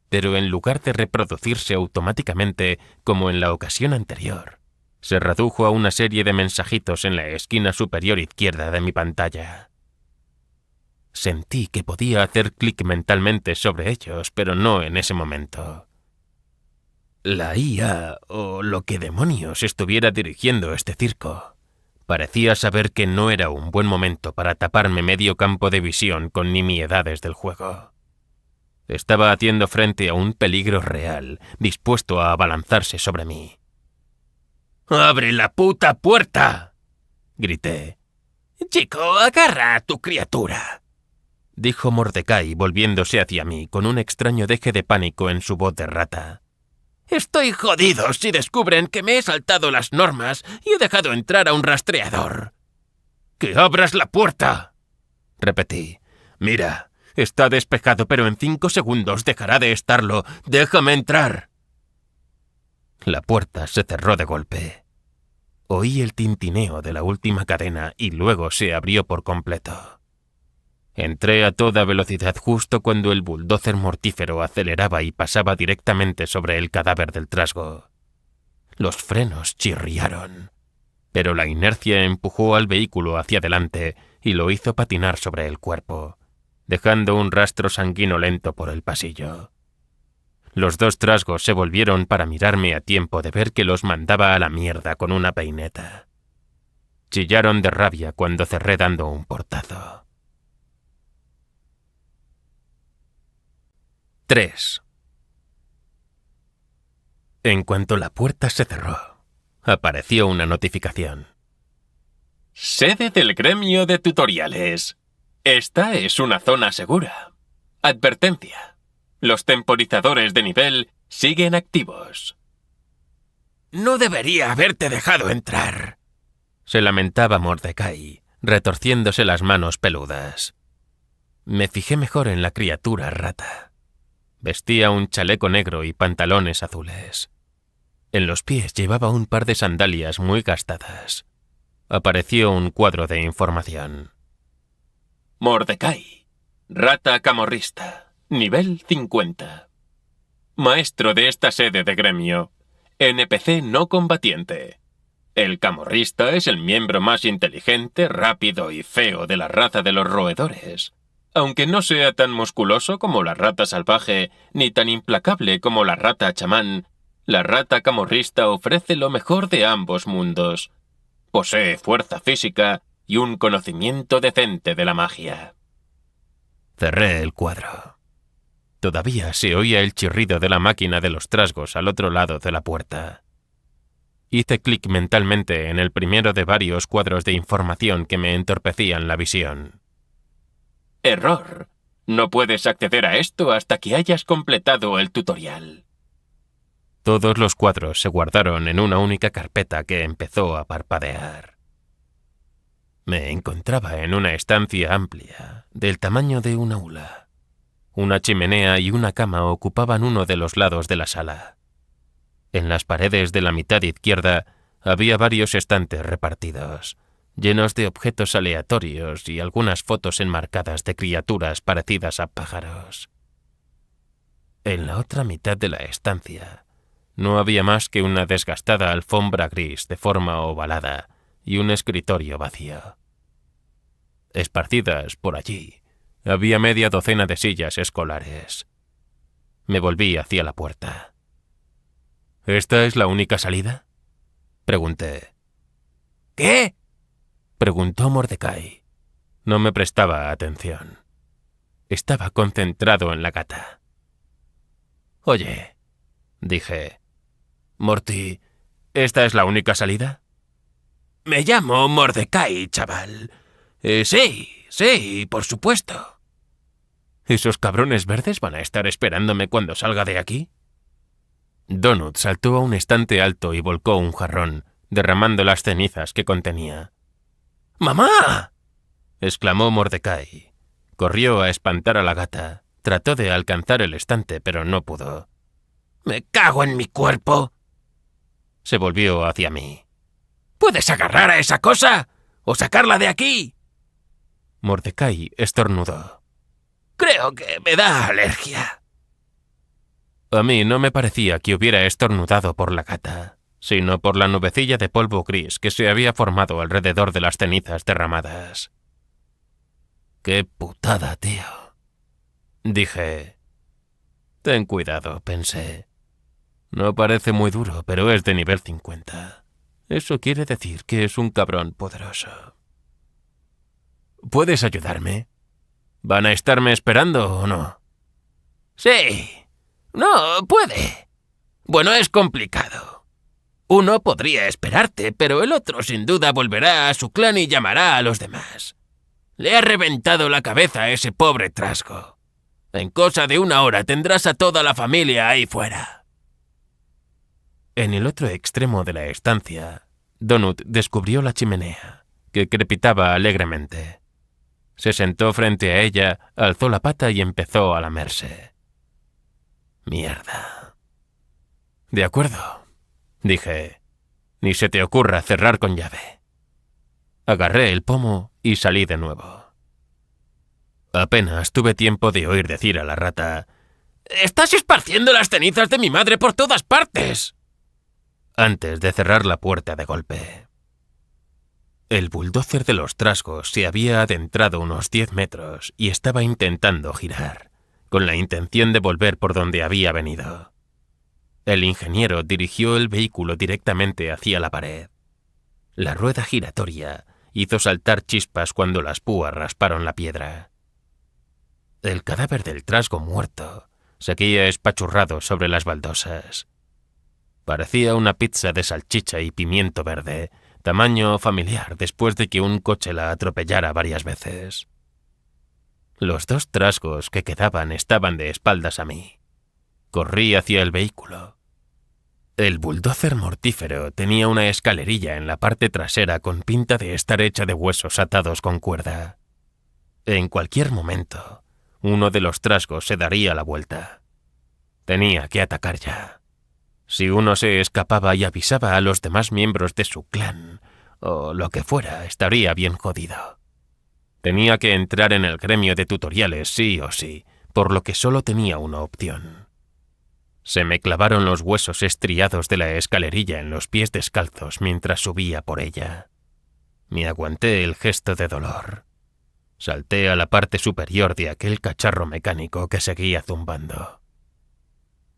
Pero en lugar de reproducirse automáticamente como en la ocasión anterior, se redujo a una serie de mensajitos en la esquina superior izquierda de mi pantalla. Sentí que podía hacer clic mentalmente sobre ellos, pero no en ese momento. La IA, o lo que demonios estuviera dirigiendo este circo, parecía saber que no era un buen momento para taparme medio campo de visión con nimiedades del juego. Estaba haciendo frente a un peligro real, dispuesto a abalanzarse sobre mí. «¡Abre la puta puerta!», grité. «Chico, agarra a tu criatura», dijo Mordecai volviéndose hacia mí con un extraño deje de pánico en su voz de rata. «Estoy jodido si descubren que me he saltado las normas y he dejado entrar a un rastreador». «¡Que abras la puerta!», repetí. «Mira, está despejado, pero en 5 segundos dejará de estarlo. ¡Déjame entrar!». La puerta se cerró de golpe. Oí el tintineo de la última cadena y luego se abrió por completo. Entré a toda velocidad justo cuando el bulldozer mortífero aceleraba y pasaba directamente sobre el cadáver del trasgo. Los frenos chirriaron, pero la inercia empujó al vehículo hacia adelante y lo hizo patinar sobre el cuerpo, dejando un rastro sanguinolento por el pasillo. Los 2 trasgos se volvieron para mirarme a tiempo de ver que los mandaba a la mierda con una peineta. Chillaron de rabia cuando cerré dando un portazo. 3. En cuanto la puerta se cerró, apareció una notificación. Sede del gremio de tutoriales. Esta es una zona segura. Advertencia. Los temporizadores de nivel siguen activos. «No debería haberte dejado entrar», se lamentaba Mordecai, retorciéndose las manos peludas. Me fijé mejor en la criatura rata. Vestía un chaleco negro y pantalones azules. En los pies llevaba un par de sandalias muy gastadas. Apareció un cuadro de información. Mordecai, rata camorrista. Nivel 50. Maestro de esta sede de gremio. NPC no combatiente. El camorrista es el miembro más inteligente, rápido y feo de la raza de los roedores. Aunque no sea tan musculoso como la rata salvaje, ni tan implacable como la rata chamán, la rata camorrista ofrece lo mejor de ambos mundos. Posee fuerza física y un conocimiento decente de la magia. Cerré el cuadro. Todavía se oía el chirrido de la máquina de los trasgos al otro lado de la puerta. Hice clic mentalmente en el primero de varios cuadros de información que me entorpecían la visión. Error. No puedes acceder a esto hasta que hayas completado el tutorial. Todos los cuadros se guardaron en una única carpeta que empezó a parpadear. Me encontraba en una estancia amplia, del tamaño de un aula. Una chimenea y una cama ocupaban uno de los lados de la sala. En las paredes de la mitad izquierda había varios estantes repartidos, llenos de objetos aleatorios y algunas fotos enmarcadas de criaturas parecidas a pájaros. En la otra mitad de la estancia no había más que una desgastada alfombra gris de forma ovalada y un escritorio vacío. Esparcidas por allí había media docena de sillas escolares. Me volví hacia la puerta. ¿Esta es la única salida?, pregunté. ¿Qué?, preguntó Mordecai. No me prestaba atención. Estaba concentrado en la gata. «Oye», dije. «Morty, ¿esta es la única salida?» Me llamo Mordecai, chaval. Sí, por supuesto. ¿Esos cabrones verdes van a estar esperándome cuando salga de aquí? Donut saltó a un estante alto y volcó un jarrón, derramando las cenizas que contenía. ¡Mamá!, exclamó Mordecai. Corrió a espantar a la gata. Trató de alcanzar el estante, pero no pudo. ¡Me cago en mi cuerpo! Se volvió hacia mí. ¿Puedes agarrar a esa cosa o sacarla de aquí? Mordecai estornudó. Creo que me da alergia. A mí no me parecía que hubiera estornudado por la gata, sino por la nubecilla de polvo gris que se había formado alrededor de las cenizas derramadas. «¡Qué putada, tío!», dije. «Ten cuidado», pensé. «No parece muy duro, pero es de nivel 50. Eso quiere decir que es un cabrón poderoso». «¿Puedes ayudarme? ¿Van a estarme esperando o no?» Sí. No, puede. Bueno, es complicado. Uno podría esperarte, pero el otro sin duda volverá a su clan y llamará a los demás. Le ha reventado la cabeza a ese pobre trasgo. En cosa de 1 hora tendrás a toda la familia ahí fuera. En el otro extremo de la estancia, Donut descubrió la chimenea, que crepitaba alegremente. Se sentó frente a ella, alzó la pata y empezó a lamerse. «Mierda». «De acuerdo», dije. «Ni se te ocurra cerrar con llave». Agarré el pomo y salí de nuevo. Apenas tuve tiempo de oír decir a la rata: «¡Estás esparciendo las cenizas de mi madre por todas partes!», antes de cerrar la puerta de golpe. El bulldozer de los trasgos se había adentrado unos 10 metros y estaba intentando girar, con la intención de volver por donde había venido. El ingeniero dirigió el vehículo directamente hacia la pared. La rueda giratoria hizo saltar chispas cuando las púas rasparon la piedra. El cadáver del trasgo muerto seguía espachurrado sobre las baldosas. Parecía una pizza de salchicha y pimiento verde, tamaño familiar después de que un coche la atropellara varias veces. Los 2 trasgos que quedaban estaban de espaldas a mí. Corrí hacia el vehículo. El bulldozer mortífero tenía una escalerilla en la parte trasera con pinta de estar hecha de huesos atados con cuerda. En cualquier momento, uno de los trasgos se daría la vuelta. Tenía que atacar ya. Si uno se escapaba y avisaba a los demás miembros de su clan, o lo que fuera, estaría bien jodido. Tenía que entrar en el gremio de tutoriales sí o sí, por lo que solo tenía una opción. Se me clavaron los huesos estriados de la escalerilla en los pies descalzos mientras subía por ella. Me aguanté el gesto de dolor. Salté a la parte superior de aquel cacharro mecánico que seguía zumbando.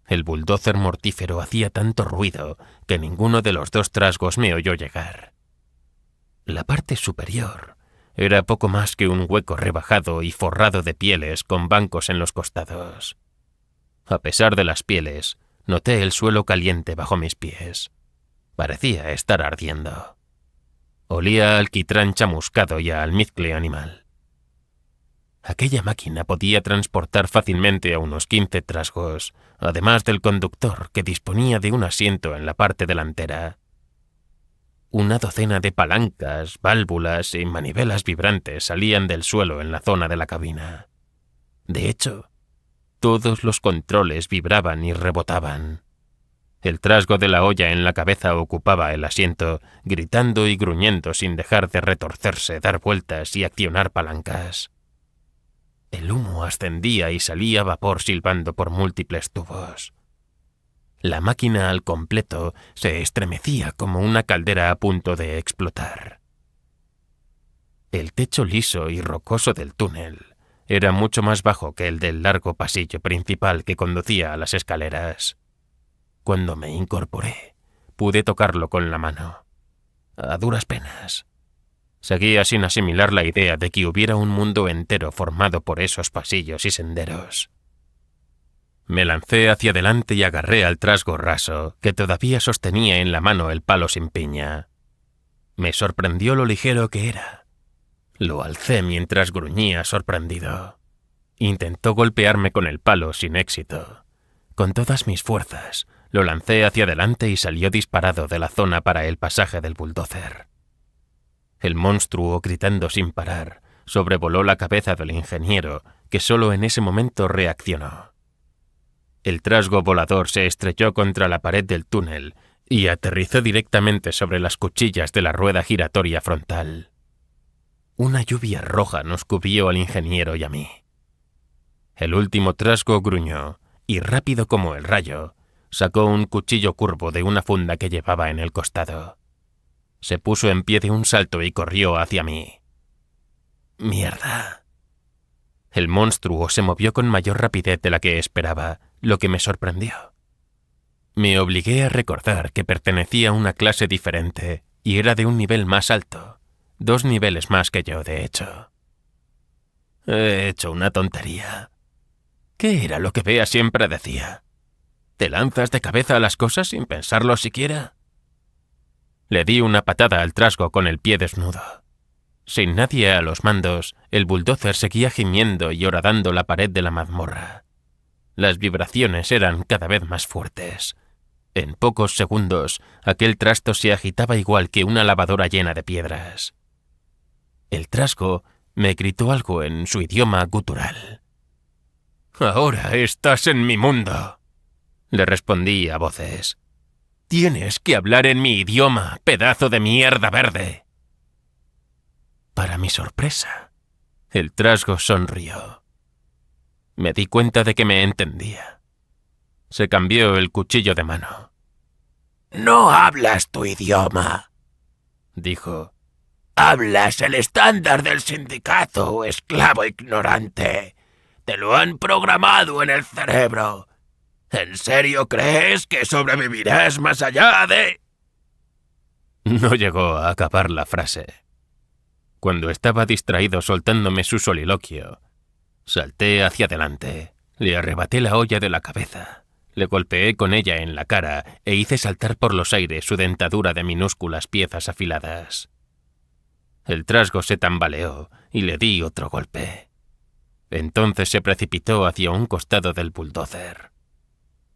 El bulldozer mortífero hacía tanto ruido que ninguno de los 2 trasgos me oyó llegar. La parte superior era poco más que un hueco rebajado y forrado de pieles con bancos en los costados. A pesar de las pieles, noté el suelo caliente bajo mis pies. Parecía estar ardiendo. Olía a alquitrán chamuscado y a almizcle animal. Aquella máquina podía transportar fácilmente a unos 15 trasgos, además del conductor que disponía de un asiento en la parte delantera. Una docena de palancas, válvulas y manivelas vibrantes salían del suelo en la zona de la cabina. De hecho, todos los controles vibraban y rebotaban. El trasgo de la olla en la cabeza ocupaba el asiento, gritando y gruñendo sin dejar de retorcerse, dar vueltas y accionar palancas. El humo ascendía y salía vapor silbando por múltiples tubos. La máquina al completo se estremecía como una caldera a punto de explotar. El techo liso y rocoso del túnel era mucho más bajo que el del largo pasillo principal que conducía a las escaleras. Cuando me incorporé, pude tocarlo con la mano. A duras penas. Seguía sin asimilar la idea de que hubiera un mundo entero formado por esos pasillos y senderos. Me lancé hacia adelante y agarré al trasgo raso, que todavía sostenía en la mano el palo sin piña. Me sorprendió lo ligero que era. Lo alcé mientras gruñía sorprendido. Intentó golpearme con el palo sin éxito. Con todas mis fuerzas, lo lancé hacia adelante y salió disparado de la zona para el pasaje del bulldozer. El monstruo, gritando sin parar, sobrevoló la cabeza del ingeniero, que solo en ese momento reaccionó. El trasgo volador se estrelló contra la pared del túnel y aterrizó directamente sobre las cuchillas de la rueda giratoria frontal. Una lluvia roja nos cubrió al ingeniero y a mí. El último trasgo gruñó y, rápido como el rayo, sacó un cuchillo curvo de una funda que llevaba en el costado. Se puso en pie de un salto y corrió hacia mí. ¡Mierda! El monstruo se movió con mayor rapidez de la que esperaba, lo que me sorprendió. Me obligué a recordar que pertenecía a una clase diferente y era de un nivel más alto, 2 niveles más que yo, de hecho. He hecho una tontería. ¿Qué era lo que Bea siempre decía? ¿Te lanzas de cabeza a las cosas sin pensarlo siquiera? Le di una patada al trasgo con el pie desnudo. Sin nadie a los mandos, el bulldozer seguía gimiendo y horadando la pared de la mazmorra. Las vibraciones eran cada vez más fuertes. En pocos segundos, aquel trasto se agitaba igual que una lavadora llena de piedras. El trasgo me gritó algo en su idioma gutural. «Ahora estás en mi mundo», le respondí a voces. «Tienes que hablar en mi idioma, pedazo de mierda verde». Para mi sorpresa, el trasgo sonrió. Me di cuenta de que me entendía. Se cambió el cuchillo de mano. «No hablas tu idioma», dijo. «Hablas el estándar del sindicato, esclavo ignorante. Te lo han programado en el cerebro. ¿En serio crees que sobrevivirás más allá de...?» No llegó a acabar la frase. Cuando estaba distraído soltándome su soliloquio, salté hacia adelante, le arrebaté la olla de la cabeza, le golpeé con ella en la cara e hice saltar por los aires su dentadura de minúsculas piezas afiladas. El trasgo se tambaleó y le di otro golpe. Entonces se precipitó hacia un costado del bulldozer.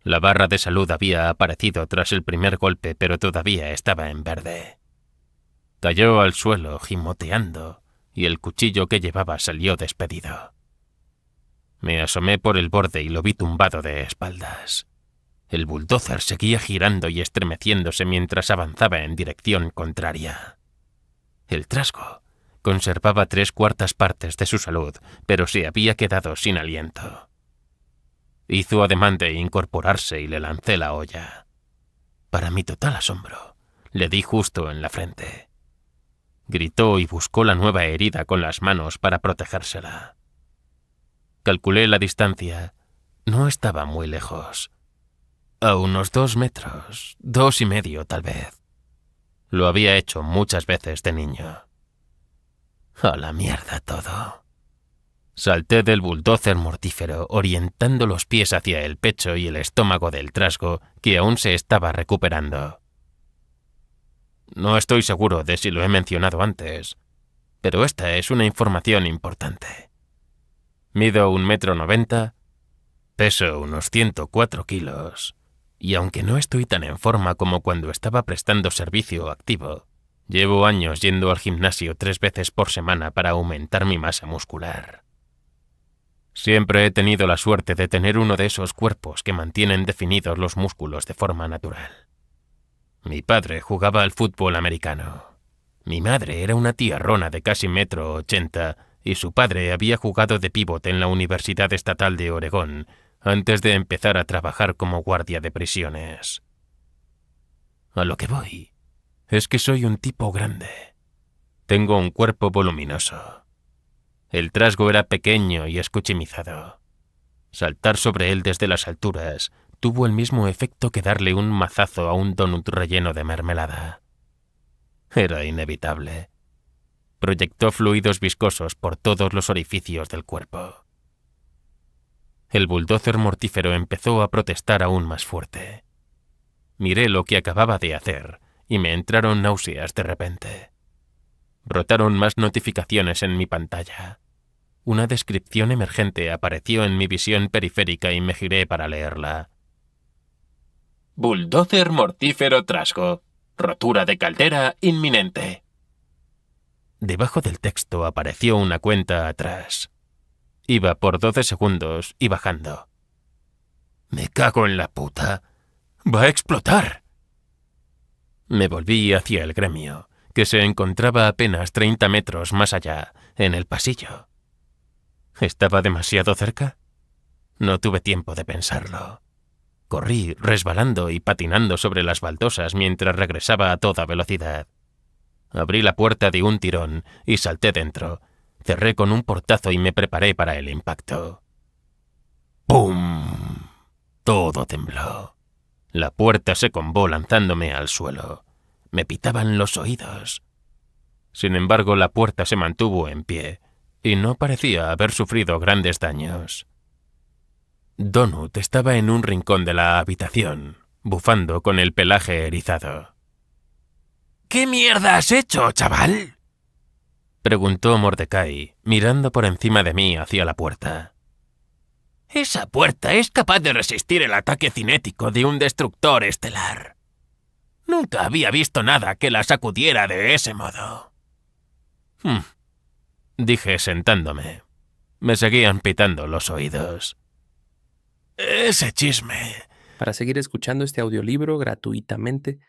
La barra de salud había aparecido tras el primer golpe, pero todavía estaba en verde. Cayó al suelo gimoteando y el cuchillo que llevaba salió despedido. Me asomé por el borde y lo vi tumbado de espaldas. El bulldozer seguía girando y estremeciéndose mientras avanzaba en dirección contraria. El trasgo conservaba 3/4 partes de su salud, pero se había quedado sin aliento. Hizo ademán de incorporarse y le lancé la olla. Para mi total asombro, le di justo en la frente. Gritó y buscó la nueva herida con las manos para protegérsela. Calculé la distancia. No estaba muy lejos. A unos 2 metros, 2,5 tal vez. Lo había hecho muchas veces de niño. A la mierda todo. Salté del bulldozer mortífero, orientando los pies hacia el pecho y el estómago del trasgo, que aún se estaba recuperando. No estoy seguro de si lo he mencionado antes, pero esta es una información importante. Mido 1,90 m, peso unos 104 kilos, y aunque no estoy tan en forma como cuando estaba prestando servicio activo, llevo años yendo al gimnasio 3 veces por semana para aumentar mi masa muscular. Siempre he tenido la suerte de tener uno de esos cuerpos que mantienen definidos los músculos de forma natural. Mi padre jugaba al fútbol americano. Mi madre era una tiarrona de casi 1,80 m y su padre había jugado de pívot en la Universidad Estatal de Oregón antes de empezar a trabajar como guardia de prisiones. A lo que voy es que soy un tipo grande. Tengo un cuerpo voluminoso. El trasgo era pequeño y escuchimizado. Saltar sobre él desde las alturas tuvo el mismo efecto que darle un mazazo a un donut relleno de mermelada. Era inevitable. Proyectó fluidos viscosos por todos los orificios del cuerpo. El bulldozer mortífero empezó a protestar aún más fuerte. Miré lo que acababa de hacer y me entraron náuseas de repente. Brotaron más notificaciones en mi pantalla. Una descripción emergente apareció en mi visión periférica y me giré para leerla. Bulldozer mortífero trasgo. Rotura de caldera inminente. Debajo del texto apareció una cuenta atrás. Iba por 12 segundos y bajando. «Me cago en la puta. ¡Va a explotar!». Me volví hacia el gremio, que se encontraba apenas 30 metros más allá, en el pasillo. ¿Estaba demasiado cerca? No tuve tiempo de pensarlo. Corrí resbalando y patinando sobre las baldosas mientras regresaba a toda velocidad. Abrí la puerta de un tirón y salté dentro. Cerré con un portazo y me preparé para el impacto. ¡Pum! Todo tembló. La puerta se combó lanzándome al suelo. Me pitaban los oídos. Sin embargo, la puerta se mantuvo en pie y no parecía haber sufrido grandes daños. Donut estaba en un rincón de la habitación, bufando con el pelaje erizado. «¿Qué mierda has hecho, chaval?», preguntó Mordecai, mirando por encima de mí hacia la puerta. «Esa puerta es capaz de resistir el ataque cinético de un destructor estelar. Nunca había visto nada que la sacudiera de ese modo». Dije sentándome. Me seguían pitando los oídos. «Ese chisme». Para seguir escuchando este audiolibro gratuitamente,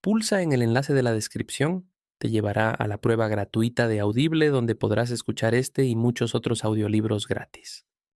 pulsa en el enlace de la descripción. Te llevará a la prueba gratuita de Audible, donde podrás escuchar este y muchos otros audiolibros gratis.